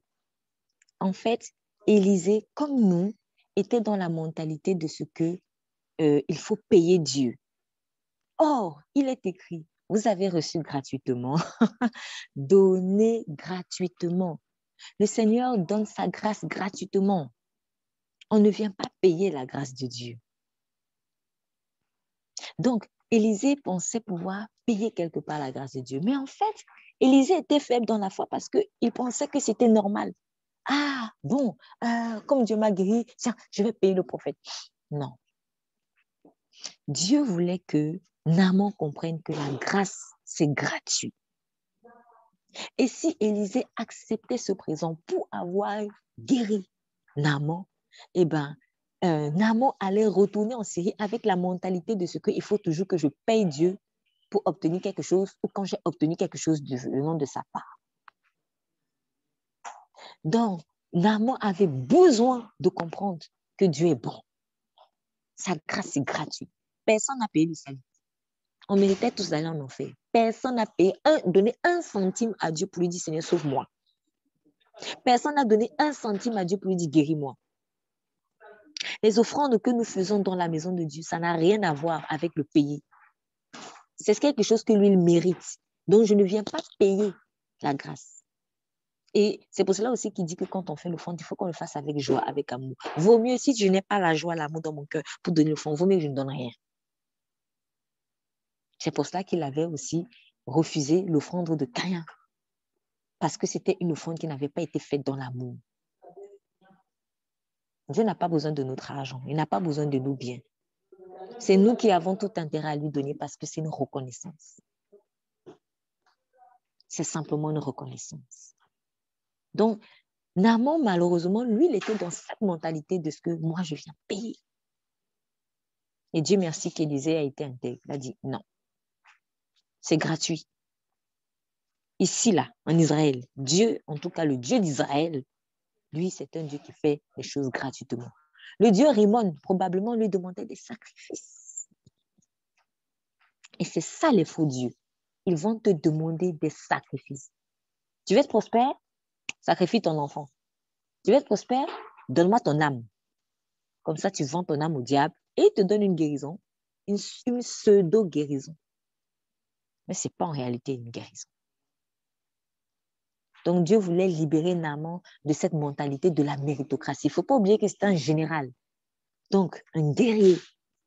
En fait, Élisée, comme nous, était dans la mentalité de ce que il faut payer Dieu. Or, il est écrit, vous avez reçu gratuitement, donnez gratuitement. Le Seigneur donne sa grâce gratuitement. On ne vient pas payer la grâce de Dieu. Donc, Élisée pensait pouvoir payer quelque part la grâce de Dieu. Mais en fait, Élisée était faible dans la foi parce qu'il pensait que c'était normal. Ah, bon, comme Dieu m'a guéri, tiens, je vais payer le prophète. Non. Dieu voulait que Naaman comprenne que la grâce, c'est gratuit. Et si Élisée acceptait ce présent pour avoir guéri Naaman, eh bien, Naaman allait retourner en Syrie avec la mentalité de ce qu'il faut toujours que je paye Dieu pour obtenir quelque chose ou quand j'ai obtenu quelque chose venant de sa part. Donc, Naaman avait besoin de comprendre que Dieu est bon. Sa grâce est gratuite. Personne n'a payé le salut. On méritait tous d'aller en enfer. Personne n'a donné un centime à Dieu pour lui dire, Seigneur, sauve-moi. Personne n'a donné un centime à Dieu pour lui dire, guéris-moi. Les offrandes que nous faisons dans la maison de Dieu, ça n'a rien à voir avec le payer. C'est quelque chose que lui, il mérite. Donc, je ne viens pas payer la grâce. Et c'est pour cela aussi qu'il dit que quand on fait l'offrande, il faut qu'on le fasse avec joie, avec amour. Vaut mieux, si je n'ai pas la joie, l'amour dans mon cœur pour donner l'offrande, vaut mieux que je ne donne rien. C'est pour cela qu'il avait aussi refusé l'offrande de Caïn. Parce que c'était une offrande qui n'avait pas été faite dans l'amour. Dieu n'a pas besoin de notre argent. Il n'a pas besoin de nos biens. C'est nous qui avons tout intérêt à lui donner parce que c'est une reconnaissance. C'est simplement une reconnaissance. Donc, Naaman, malheureusement, lui, il était dans cette mentalité de ce que moi, je viens payer. Et Dieu merci qu'Élisée a été intègre. Il a dit non. C'est gratuit. Ici, là, en Israël, Dieu, en tout cas le Dieu d'Israël, lui, c'est un Dieu qui fait les choses gratuitement. Le Dieu Rimmon, probablement, lui demandait des sacrifices. Et c'est ça les faux dieux. Ils vont te demander des sacrifices. Tu veux être prospère? Sacrifie ton enfant. Tu veux être prospère? Donne-moi ton âme. Comme ça, tu vends ton âme au diable et il te donne une guérison, une pseudo-guérison. Mais ce n'est pas en réalité une guérison. Donc, Dieu voulait libérer Naaman de cette mentalité de la méritocratie. Il ne faut pas oublier que c'est un général. Donc, un guerrier,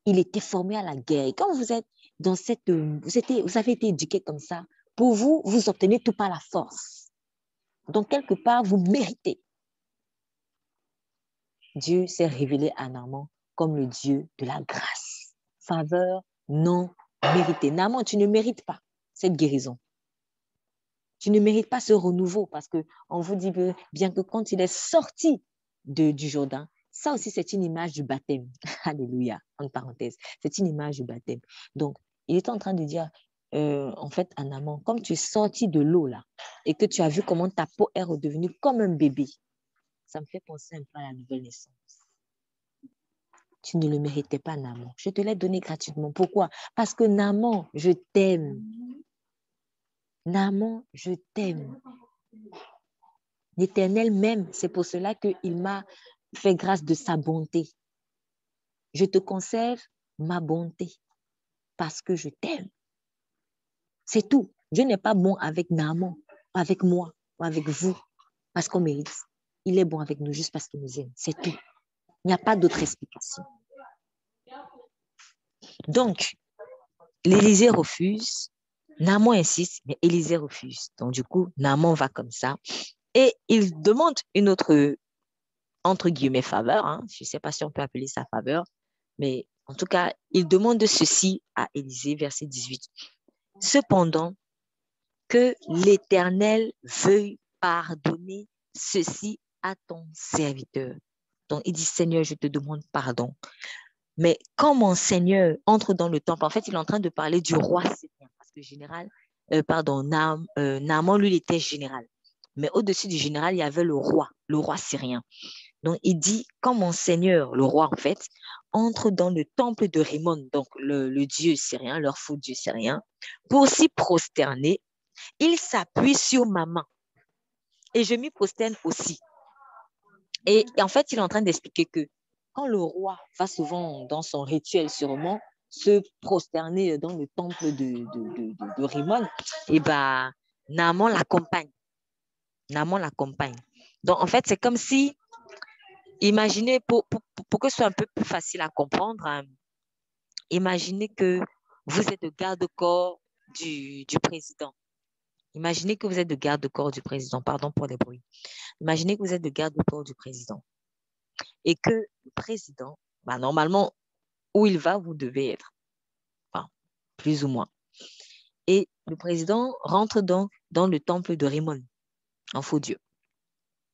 il était formé à la guerre. Et quand vous êtes dans cette... vous avez été éduqué comme ça, pour vous, vous obtenez tout par la force. Donc, quelque part, vous méritez. Dieu s'est révélé à Naaman comme le Dieu de la grâce. Faveur non méritée. Naaman, tu ne mérites pas cette guérison. Tu ne mérites pas ce renouveau parce qu'on vous dit que bien que quand il est sorti du Jourdain, ça aussi c'est une image du baptême. Alléluia, en parenthèse. C'est une image du baptême. Donc, Il était en train de dire, en fait, à Naaman, comme tu es sorti de l'eau là, et que tu as vu comment ta peau est redevenue comme un bébé, ça me fait penser un peu à la nouvelle naissance. Tu ne le méritais pas, Naaman. Je te l'ai donné gratuitement. Pourquoi? Parce que Naaman, je t'aime. Naaman, je t'aime. L'Éternel m'aime. C'est pour cela qu'il m'a fait grâce de sa bonté. Je te conserve ma bonté parce que je t'aime. C'est tout. Dieu n'est pas bon avec Naaman, avec moi, ou avec vous, parce qu'on mérite. Il est bon avec nous juste parce qu'il nous aime. C'est tout. Il n'y a pas d'autre explication. Donc, l'Élysée refuse. Naaman insiste, mais Élisée refuse. Donc, du coup, Naaman va comme ça. Et il demande une autre, entre guillemets, faveur. Hein. Je ne sais pas si on peut appeler ça faveur. Mais en tout cas, il demande ceci à Élisée, verset 18. Cependant, que l'Éternel veuille pardonner ceci à ton serviteur. Donc, il dit, Seigneur, je te demande pardon. Mais quand mon Seigneur entre dans le temple, en fait, il est en train de parler du roi syrien. Parce que Naaman, lui, il était général. Mais au-dessus du général, il y avait le roi syrien. Donc, il dit, quand mon Seigneur, le roi, en fait, entre dans le temple de Rimmon, donc le dieu syrien, leur faux dieu syrien, pour s'y prosterner, il s'appuie sur ma main. Et je m'y prosterne aussi. Et en fait, il est en train d'expliquer que quand le roi va souvent dans son rituel sûrement se prosterner dans le temple de Rimmon, et ben, Naaman l'accompagne. Naaman l'accompagne. Donc, en fait, c'est comme si, imaginez, pour que ce soit un peu plus facile à comprendre, hein, imaginez que vous êtes le garde-corps du président. Imaginez que vous êtes le garde-corps du président. Pardon pour les bruits. Imaginez que vous êtes le garde-corps du président. Et que le président, normalement, où il va, vous devez être. Enfin, plus ou moins. Et le président rentre donc dans le temple de Rimmon, en faux Dieu,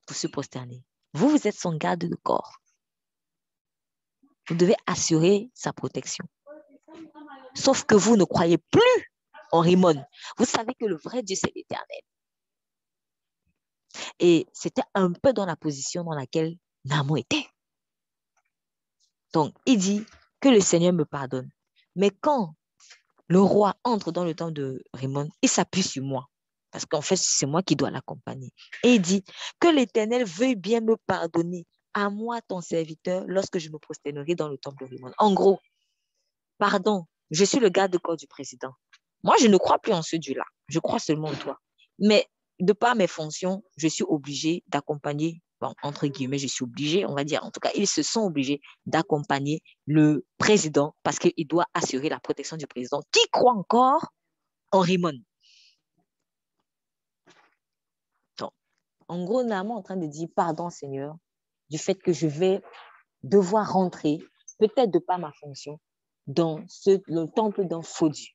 pour se prosterner. Vous êtes son garde-corps. Vous devez assurer sa protection. Sauf que vous ne croyez plus en Rimmon. Vous savez que le vrai Dieu, c'est l'Éternel. Et c'était un peu dans la position dans laquelle Naaman était. Donc, il dit que le Seigneur me pardonne. Mais quand le roi entre dans le temple de Rimmon, il s'appuie sur moi. Parce qu'en fait, c'est moi qui dois l'accompagner. Et il dit que l'Éternel veuille bien me pardonner, à moi, ton serviteur, lorsque je me prosternerai dans le temple de Rimmon. En gros, pardon, je suis le garde-corps du président. Moi, je ne crois plus en ce Dieu-là. Je crois seulement en toi. Mais de par mes fonctions, je suis obligée d'accompagner, bon, entre guillemets, je suis obligée, on va dire, en tout cas, ils se sont obligés d'accompagner le président parce qu'il doit assurer la protection du président qui croit encore en Rimmon. Donc, en gros, Naaman est en train de dire, pardon Seigneur, du fait que je vais devoir rentrer, peut-être de par ma fonction, dans le temple d'un faux Dieu.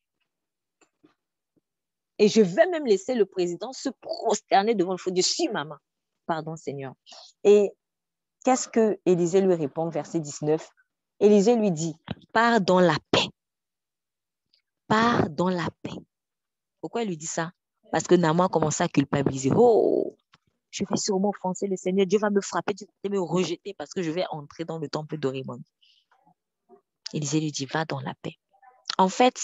Et je vais même laisser le président se prosterner devant le faux Dieu sur ma main. Pardon, Seigneur. Et qu'est-ce que Élisée lui répond, verset 19? Élisée lui dit, pars dans la paix. Pars dans la paix. Pourquoi il lui dit ça? Parce que Naaman a commencé à culpabiliser. Oh, je vais sûrement offenser le Seigneur. Dieu va me frapper, Dieu va me rejeter parce que je vais entrer dans le temple de Rimmon. Élisée lui dit, va dans la paix. En fait,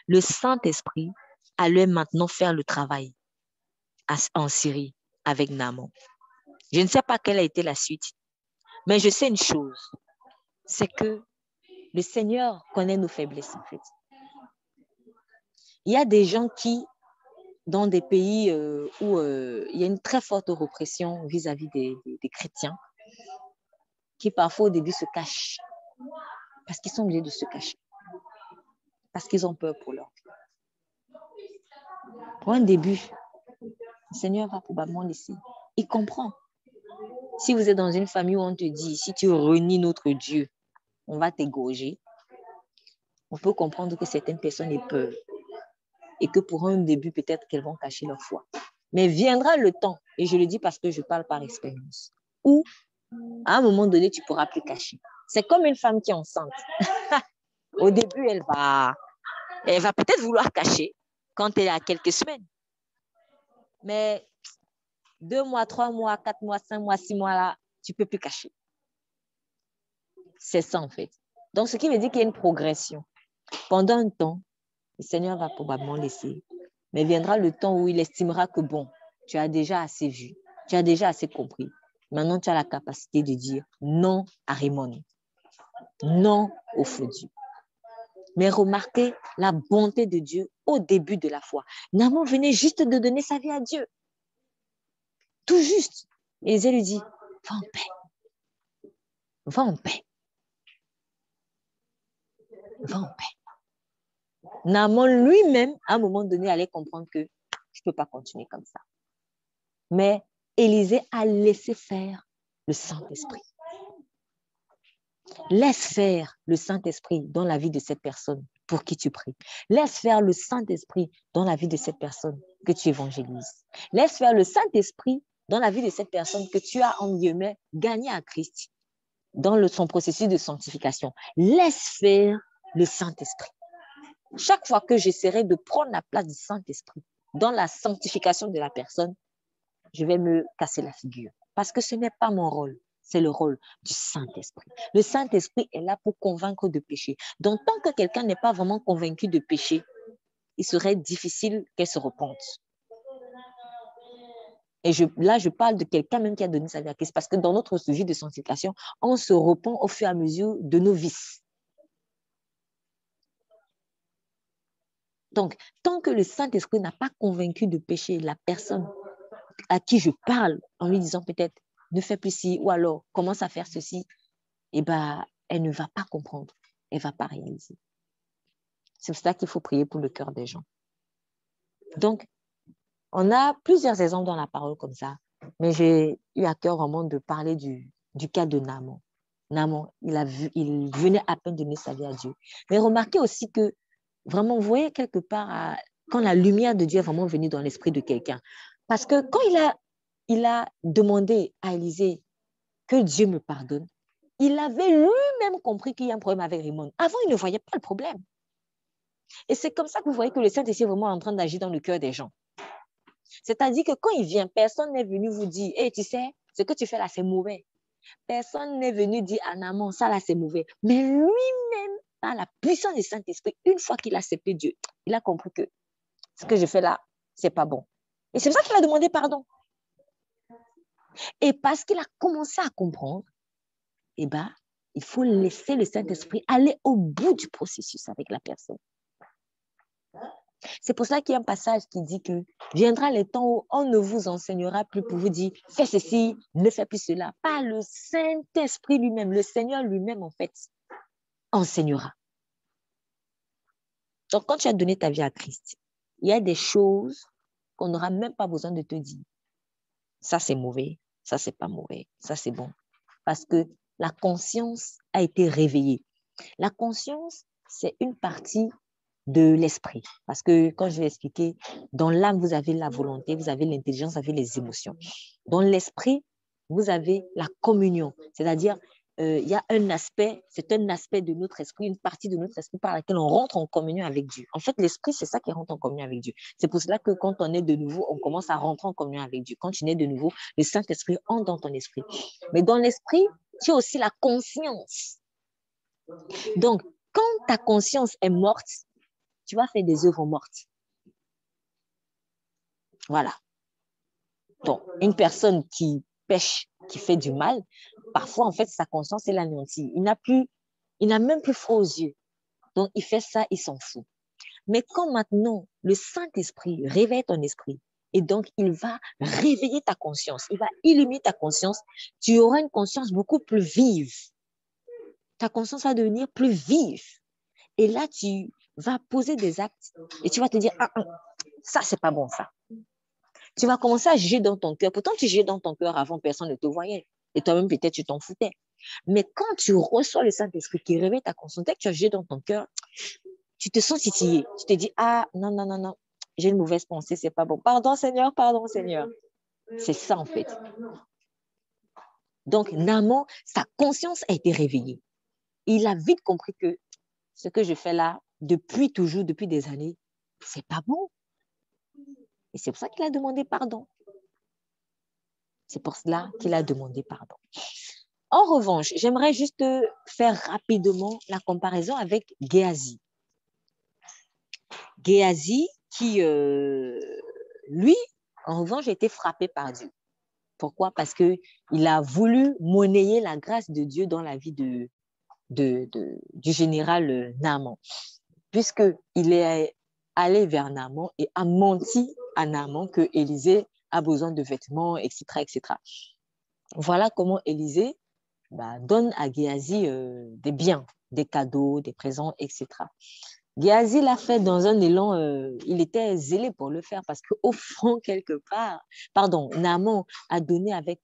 le Saint-Esprit allait maintenant faire le travail en Syrie avec Naaman. Je ne sais pas quelle a été la suite, mais je sais une chose, c'est que le Seigneur connaît nos faiblesses en fait. Il y a des gens qui, dans des pays où il y a une très forte répression vis-à-vis des chrétiens, qui parfois au début se cachent, parce qu'ils sont obligés de se cacher, parce qu'ils ont peur pour leur vie. Pour un début, le Seigneur va probablement laisser. Il comprend. Si vous êtes dans une famille où on te dit, si tu renies notre Dieu, on va t'égorger, on peut comprendre que certaines personnes aient peur et que pour un début, peut-être qu'elles vont cacher leur foi. Mais viendra le temps, et je le dis parce que je parle par expérience, où à un moment donné, tu ne pourras plus cacher. C'est comme une femme qui est enceinte. Au début, elle va Elle va peut-être vouloir cacher quand elle est à quelques semaines. Mais 2 mois, 3 mois, 4 mois, 5 mois, 6 mois, là, tu ne peux plus cacher. C'est ça, en fait. Donc, ce qui veut dire qu'il y a une progression. Pendant un temps, le Seigneur va probablement laisser. Mais viendra le temps où il estimera que, bon, tu as déjà assez vu, tu as déjà assez compris. Maintenant, tu as la capacité de dire non à Raymond, non au faux Dieu. Mais remarquez la bonté de Dieu au début de la foi. Naaman venait juste de donner sa vie à Dieu. Tout juste. Et Élisée lui dit, va en paix. Va en paix. Va en paix. Naaman lui-même, à un moment donné, allait comprendre que je ne peux pas continuer comme ça. Mais Élisée a laissé faire le Saint-Esprit. Laisse faire le Saint-Esprit dans la vie de cette personne pour qui tu pries. Laisse faire le Saint-Esprit dans la vie de cette personne que tu évangélises. Laisse faire le Saint-Esprit dans la vie de cette personne que tu as, en guillemets, gagné à Christ dans son processus de sanctification. Laisse faire le Saint-Esprit. Chaque fois que j'essaierai de prendre la place du Saint-Esprit dans la sanctification de la personne, je vais me casser la figure. Parce que ce n'est pas mon rôle, c'est le rôle du Saint-Esprit. Le Saint-Esprit est là pour convaincre de péché. Donc, tant que quelqu'un n'est pas vraiment convaincu de péché, il serait difficile qu'elle se repente. Et là, je parle de quelqu'un même qui a donné sa vie à Christ. Parce que dans notre sujet de sanctification, on se repent au fur et à mesure de nos vices. Donc, tant que le Saint-Esprit n'a pas convaincu de péché la personne à qui je parle, en lui disant peut-être, ne fais plus ci, ou alors commence à faire ceci, eh ben, elle ne va pas comprendre, elle ne va pas réaliser. C'est pour ça qu'il faut prier pour le cœur des gens. Donc, on a plusieurs exemples dans la parole comme ça, mais j'ai eu à cœur vraiment de parler du cas de Naaman. Naaman, il venait à peine donner sa vie à Dieu. Mais remarquez aussi que, vraiment, vous voyez quelque part, quand la lumière de Dieu est vraiment venue dans l'esprit de quelqu'un, parce que quand il a demandé à Élisée que Dieu me pardonne, il avait lui-même compris qu'il y a un problème avec Raymond. Avant, il ne voyait pas le problème. Et c'est comme ça que vous voyez que le Saint-Esprit est vraiment en train d'agir dans le cœur des gens. C'est-à-dire que quand il vient, personne n'est venu vous dire, hey, tu sais, ce que tu fais là, c'est mauvais. Personne n'est venu dire à Naaman, ça là, c'est mauvais. Mais lui-même, par la puissance du Saint-Esprit, une fois qu'il a accepté Dieu, il a compris que ce que je fais là, c'est pas bon. Et c'est pour ça qu'il a demandé pardon. Et parce qu'il a commencé à comprendre, eh ben, il faut laisser le Saint-Esprit aller au bout du processus avec la personne. C'est pour ça qu'il y a un passage qui dit que viendra le temps où on ne vous enseignera plus pour vous dire fais ceci, ne fais plus cela. Pas le Saint-Esprit lui-même, le Seigneur lui-même en fait enseignera. Donc quand tu as donné ta vie à Christ, il y a des choses qu'on n'aura même pas besoin de te dire. Ça c'est mauvais, ça c'est pas mauvais, ça c'est bon. Parce que la conscience a été réveillée. La conscience, c'est une partie de l'esprit. Parce que, quand je vais expliquer, dans l'âme, vous avez la volonté, vous avez l'intelligence, vous avez les émotions. Dans l'esprit, vous avez la communion. C'est-à-dire, il y a un aspect, c'est un aspect de notre esprit, une partie de notre esprit par laquelle on rentre en communion avec Dieu. En fait, l'esprit, c'est ça qui rentre en communion avec Dieu. C'est pour cela que quand on est de nouveau, on commence à rentrer en communion avec Dieu. Quand tu nais de nouveau, le Saint-Esprit entre dans ton esprit. Mais dans l'esprit, tu as aussi la conscience. Donc, quand ta conscience est morte, tu vas faire des œuvres mortes. Voilà. Donc, une personne qui pêche, qui fait du mal, parfois, en fait, sa conscience est l'anéantie. Il n'a même plus froid aux yeux. Donc, il fait ça, il s'en fout. Mais quand maintenant, le Saint-Esprit réveille ton esprit, et donc, il va réveiller ta conscience, il va illuminer ta conscience, tu auras une conscience beaucoup plus vive. Ta conscience va devenir plus vive. Et là, tu vas poser des actes et tu vas te dire, ça, c'est pas bon, ça. Tu vas commencer à juger dans ton cœur. Pourtant, tu jugeais dans ton cœur avant, personne ne te voyait. Et toi-même, peut-être, tu t'en foutais. Mais quand tu reçois le Saint-Esprit qui réveille ta conscience, dès que tu as jugé dans ton cœur, tu te sens titillé. Tu te dis, non, j'ai une mauvaise pensée, c'est pas bon. Pardon, Seigneur, pardon, Seigneur. C'est ça, en fait. Donc, Naaman, sa conscience a été réveillée. Il a vite compris que ce que je fais là, depuis toujours, depuis des années, c'est pas bon. Et c'est pour ça qu'il a demandé pardon. C'est pour cela qu'il a demandé pardon. En revanche, j'aimerais juste faire rapidement la comparaison avec Géasi. Géasi qui, lui, en revanche, a été frappé par Dieu. Pourquoi? Parce qu'il a voulu monnayer la grâce de Dieu dans la vie du général Naaman. Puisqu'il est allé vers Naaman et a menti à Naaman que Élisée a besoin de vêtements, etc., etc. Voilà comment Élisée donne à Géasi des biens, des cadeaux, des présents, etc. Géasi l'a fait dans un élan, il était zélé pour le faire parce qu'au fond, quelque part, Naaman a donné avec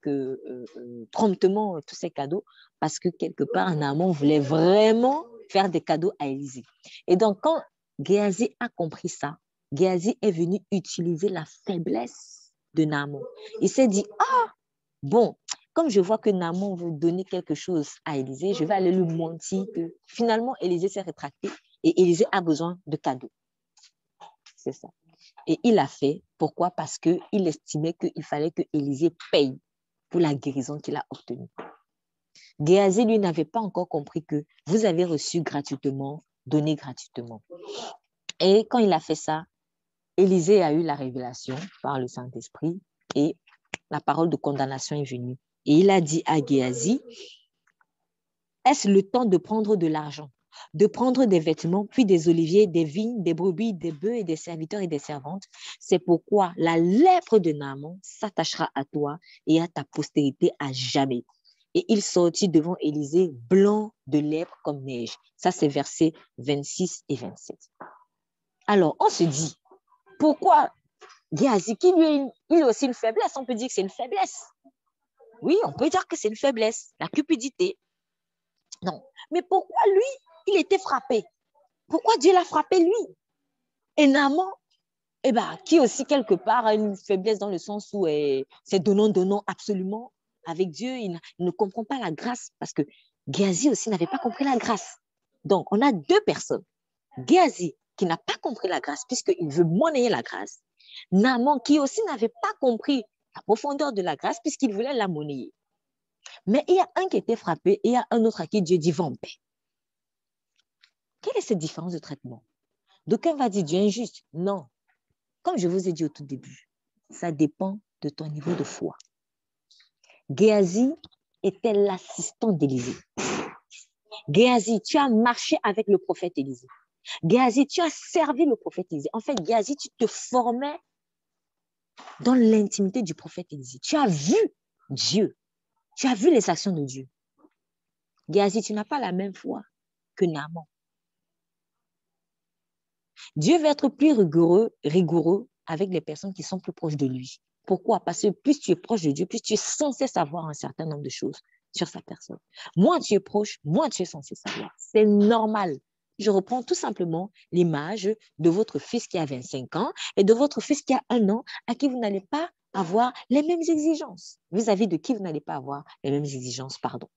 promptement tous ses cadeaux parce que quelque part, Naaman voulait vraiment faire des cadeaux à Élisée. Et donc, quand Géasi a compris ça, Géasi est venu utiliser la faiblesse de Naaman. Il s'est dit, bon, comme je vois que Naaman veut donner quelque chose à Élisée, je vais aller lui mentir que finalement, Élisée s'est rétracté et Élisée a besoin de cadeaux. C'est ça. Et il a fait. Pourquoi? Parce qu'il estimait qu'il fallait que Élisée paye pour la guérison qu'il a obtenue. Géasi, lui, n'avait pas encore compris que vous avez reçu gratuitement, donné gratuitement. Et quand il a fait ça, Élisée a eu la révélation par le Saint-Esprit et la parole de condamnation est venue. Et il a dit à Géasi, est-ce le temps de prendre de l'argent, de prendre des vêtements, puis des oliviers, des vignes, des brebis, des bœufs et des serviteurs et des servantes? C'est pourquoi la lèpre de Naaman s'attachera à toi et à ta postérité à jamais. Et il sortit devant Élisée blanc de lèpre comme neige. Ça, c'est versets 26 et 27. Alors, on se dit, pourquoi Géasi, qui lui il a aussi une faiblesse, on peut dire que c'est une faiblesse. Oui, on peut dire que c'est une faiblesse, la cupidité. Non, mais pourquoi lui, il était frappé? Pourquoi Dieu l'a frappé lui? Et Naaman, qui aussi quelque part a une faiblesse dans le sens où c'est donnant absolument avec Dieu, il ne comprend pas la grâce parce que Géasi aussi n'avait pas compris la grâce. Donc, on a deux personnes. Géasi qui n'a pas compris la grâce puisqu'il veut monnayer la grâce. Naaman qui aussi n'avait pas compris la profondeur de la grâce puisqu'il voulait la monnayer. Mais il y a un qui était frappé et il y a un autre à qui Dieu dit va en paix. Quelle est cette différence de traitement? D'aucuns va dire Dieu est injuste. Non. Comme je vous ai dit au tout début, ça dépend de ton niveau de foi. Géasi était l'assistant d'Élisée. Géasi, tu as marché avec le prophète Élisée. Géasi, tu as servi le prophète Élisée. En fait, Géasi, tu te formais dans l'intimité du prophète Élisée. Tu as vu Dieu. Tu as vu les actions de Dieu. Géasi, tu n'as pas la même foi que Naaman. Dieu va être plus rigoureux avec les personnes qui sont plus proches de lui. Pourquoi? Parce que plus tu es proche de Dieu, plus tu es censé savoir un certain nombre de choses sur sa personne. Moins tu es proche, moins tu es censé savoir. C'est normal. Je reprends tout simplement l'image de votre fils qui a 25 ans et de votre fils qui a 1 an, à qui vous n'allez pas avoir les mêmes exigences. Vis-à-vis de qui vous n'allez pas avoir les mêmes exigences, pardon.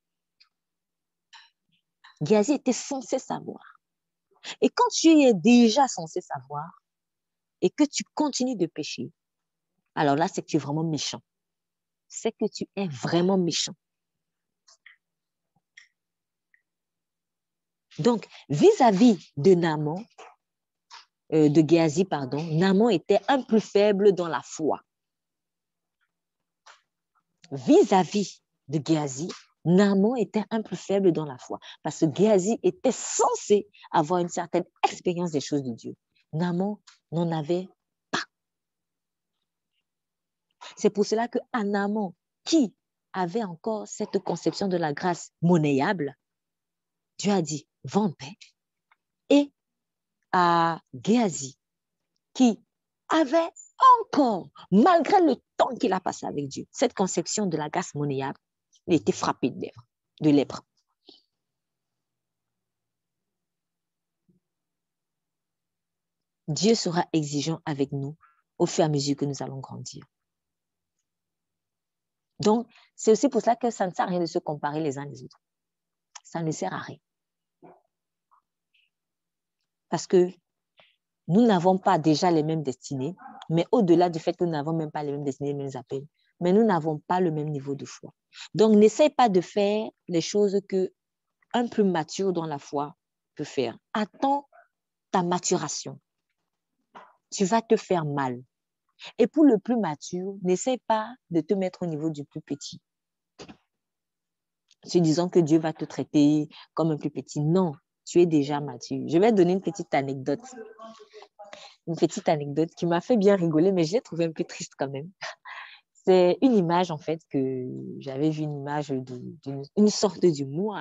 Géasi était censé savoir. Et quand tu es déjà censé savoir et que tu continues de pécher, alors là, c'est que tu es vraiment méchant. C'est que tu es vraiment méchant. Donc, vis-à-vis de Naaman, de Géasi, pardon, Naaman était un peu faible dans la foi. Vis-à-vis de Géasi, Naaman était un peu faible dans la foi parce que Géasi était censé avoir une certaine expérience des choses de Dieu. Naaman n'en avait pas. C'est pour cela que Naaman, qui avait encore cette conception de la grâce monnayable, Dieu a dit, va en paix. Et à Géasi, qui avait encore, malgré le temps qu'il a passé avec Dieu, cette conception de la grâce monnayable, il était frappé de lèpre. Dieu sera exigeant avec nous au fur et à mesure que nous allons grandir. Donc, c'est aussi pour ça que ça ne sert à rien de se comparer les uns les autres. Ça ne sert à rien. Parce que nous n'avons pas déjà les mêmes destinées, mais au-delà du fait que nous n'avons même pas les mêmes destinées, les mêmes appels, mais nous n'avons pas le même niveau de foi. Donc, n'essaie pas de faire les choses qu'un plus mature dans la foi peut faire. Attends ta maturation. Tu vas te faire mal. Et pour le plus mature, n'essaie pas de te mettre au niveau du plus petit. Se disant que Dieu va te traiter comme un plus petit. Non, tu es déjà mature. Je vais donner une petite anecdote. Une petite anecdote qui m'a fait bien rigoler, mais je l'ai trouvée un peu triste quand même. C'est une image, en fait, que j'avais vu, une image d'une sorte d'humour.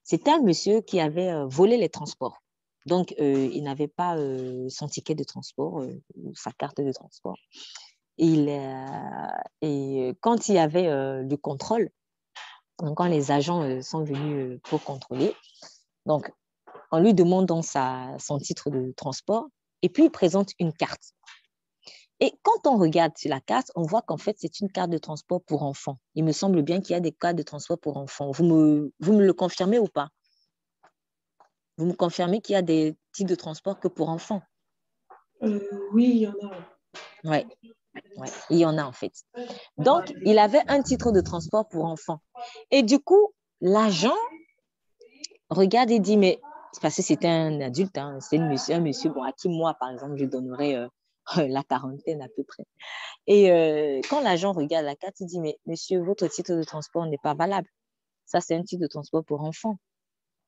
C'était un monsieur qui avait volé les transports. Donc, il n'avait pas son ticket de transport, sa carte de transport. Et quand il y avait le contrôle, donc quand les agents sont venus pour contrôler, donc on lui demande donc son titre de transport et puis il présente une carte. Et quand on regarde sur la carte, on voit qu'en fait, c'est une carte de transport pour enfants. Il me semble bien qu'il y a des cartes de transport pour enfants. Vous me le confirmez ou pas? Vous me confirmez qu'il y a des types de transport que pour enfants? Oui, il y en a. Oui, il y en a en fait. Donc, il avait un titre de transport pour enfants. Et du coup, l'agent regarde et dit, mais parce que c'était un adulte, hein, c'est un monsieur bon, à qui moi, par exemple, je donnerais la quarantaine à peu près. Et quand l'agent regarde la carte, il dit, mais monsieur, votre titre de transport n'est pas valable. Ça, c'est un titre de transport pour enfants.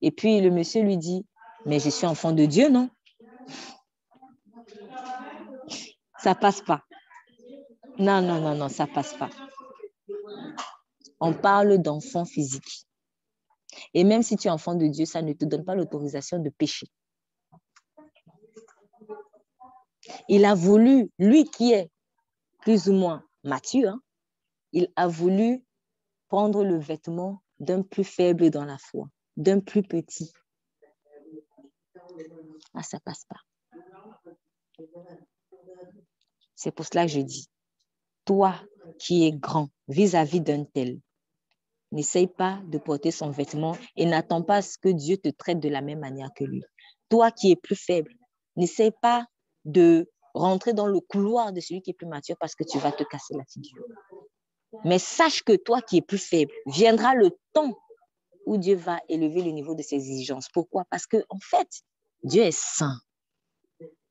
Et puis, le monsieur lui dit, mais je suis enfant de Dieu, non? Ça passe pas. Non, non, non, non, ça passe pas. On parle d'enfant physique. Et même si tu es enfant de Dieu, ça ne te donne pas l'autorisation de pécher. Il a voulu, lui qui est plus ou moins mature, hein, il a voulu prendre le vêtement d'un plus faible dans la foi, d'un plus petit. Ah, ça passe pas. C'est pour cela que je dis, toi qui es grand vis-à-vis d'un tel, n'essaye pas de porter son vêtement et n'attends pas à ce que Dieu te traite de la même manière que lui. Toi qui es plus faible, n'essaye pas de rentrer dans le couloir de celui qui est plus mature parce que tu vas te casser la figure. Mais sache que toi qui es plus faible, viendra le temps où Dieu va élever le niveau de ses exigences. Pourquoi? Parce que en fait, Dieu est saint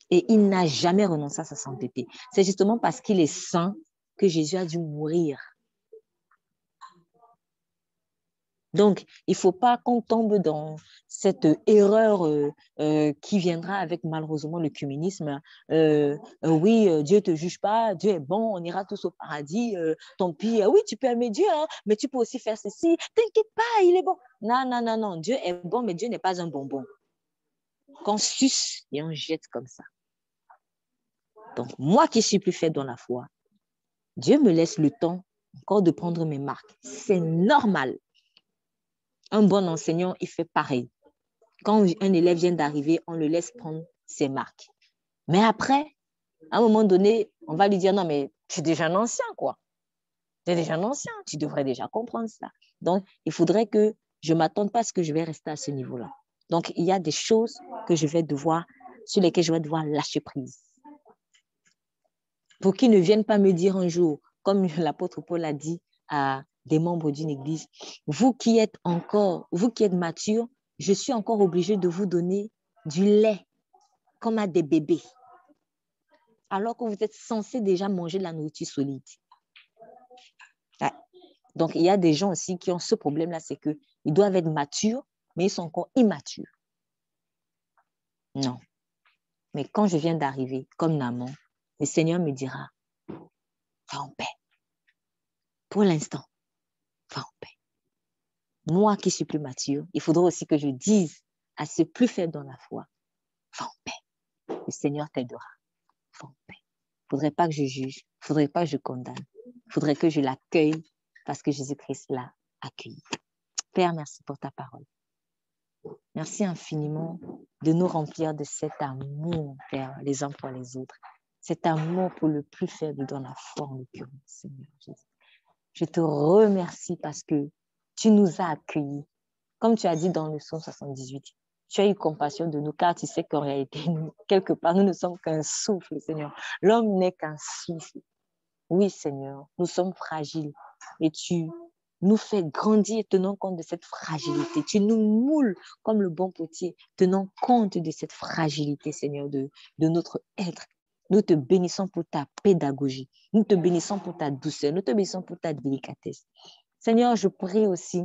et il n'a jamais renoncé à sa sainteté. C'est justement parce qu'il est saint que Jésus a dû mourir. Donc, il ne faut pas qu'on tombe dans cette erreur qui viendra avec malheureusement le communisme. Oui, Dieu ne te juge pas, Dieu est bon, on ira tous au paradis, tant pis. Oui, tu peux aimer Dieu, hein, mais tu peux aussi faire ceci. T'inquiète pas, il est bon. Non, non, non, non, Dieu est bon, mais Dieu n'est pas un bonbon qu'on suce et on jette comme ça. Donc, moi qui suis plus faible dans la foi, Dieu me laisse le temps encore de prendre mes marques. C'est normal. Un bon enseignant, il fait pareil. Quand un élève vient d'arriver, on le laisse prendre ses marques. Mais après, à un moment donné, on va lui dire, non, mais tu es déjà un ancien, quoi. Tu es déjà un ancien, tu devrais déjà comprendre ça. Donc, il faudrait que je ne m'attende pas à ce que je vais rester à ce niveau-là. Donc, il y a des choses que je vais devoir, sur lesquelles je vais devoir lâcher prise. Pour qu'ils ne viennent pas me dire un jour, comme l'apôtre Paul a dit à des membres d'une église, vous qui êtes matures, je suis encore obligée de vous donner du lait comme à des bébés, alors que vous êtes censés déjà manger de la nourriture solide. Ouais. Donc, il y a des gens aussi qui ont ce problème-là, c'est qu'ils doivent être matures, mais ils sont encore immatures. Non. Mais quand je viens d'arriver, comme Naaman, le Seigneur me dira, va en paix. Pour l'instant, va en paix. Moi qui suis plus mature, il faudra aussi que je dise à ceux plus faibles dans la foi, va en paix. Le Seigneur t'aidera. Va en paix. Il ne faudrait pas que je juge. Il ne faudrait pas que je condamne. Il faudrait que je l'accueille parce que Jésus-Christ l'a accueilli. Père, merci pour ta parole. Merci infiniment de nous remplir de cet amour, Père, les uns pour les autres. Cet amour pour le plus faible dans la foi, en l'occurrence, Seigneur Jésus. Je te remercie parce que tu nous as accueillis. Comme tu as dit dans le psaume 78, tu as eu compassion de nous, car tu sais qu'en réalité, quelque part, nous ne sommes qu'un souffle, Seigneur. L'homme n'est qu'un souffle. Oui, Seigneur, nous sommes fragiles et tu nous fais grandir tenant compte de cette fragilité. Tu nous moules comme le bon potier, tenant compte de cette fragilité, Seigneur, de notre être. Nous te bénissons pour ta pédagogie. Nous te bénissons pour ta douceur. Nous te bénissons pour ta délicatesse. Seigneur, je prie aussi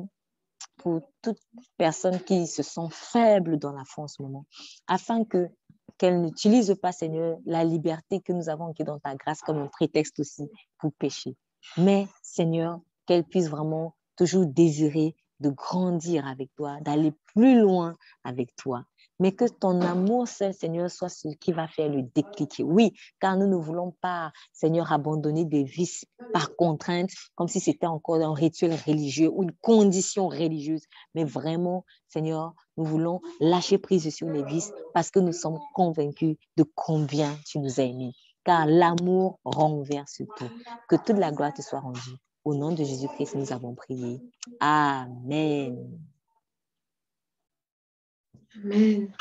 pour toute personne qui se sent faible dans la foi en ce moment, afin qu'elle n'utilise pas, Seigneur, la liberté que nous avons qui est dans ta grâce comme un prétexte aussi pour pécher. Mais, Seigneur, qu'elle puisse vraiment toujours désirer de grandir avec toi, d'aller plus loin avec toi. Mais que ton amour seul, Seigneur, soit ce qui va faire le déclic. Oui, car nous ne voulons pas, Seigneur, abandonner des vices par contrainte, comme si c'était encore un rituel religieux ou une condition religieuse. Mais vraiment, Seigneur, nous voulons lâcher prise sur les vices parce que nous sommes convaincus de combien tu nous as aimés. Car l'amour renverse tout. Que toute la gloire te soit rendue. Au nom de Jésus-Christ, nous avons prié. Amen. Amen.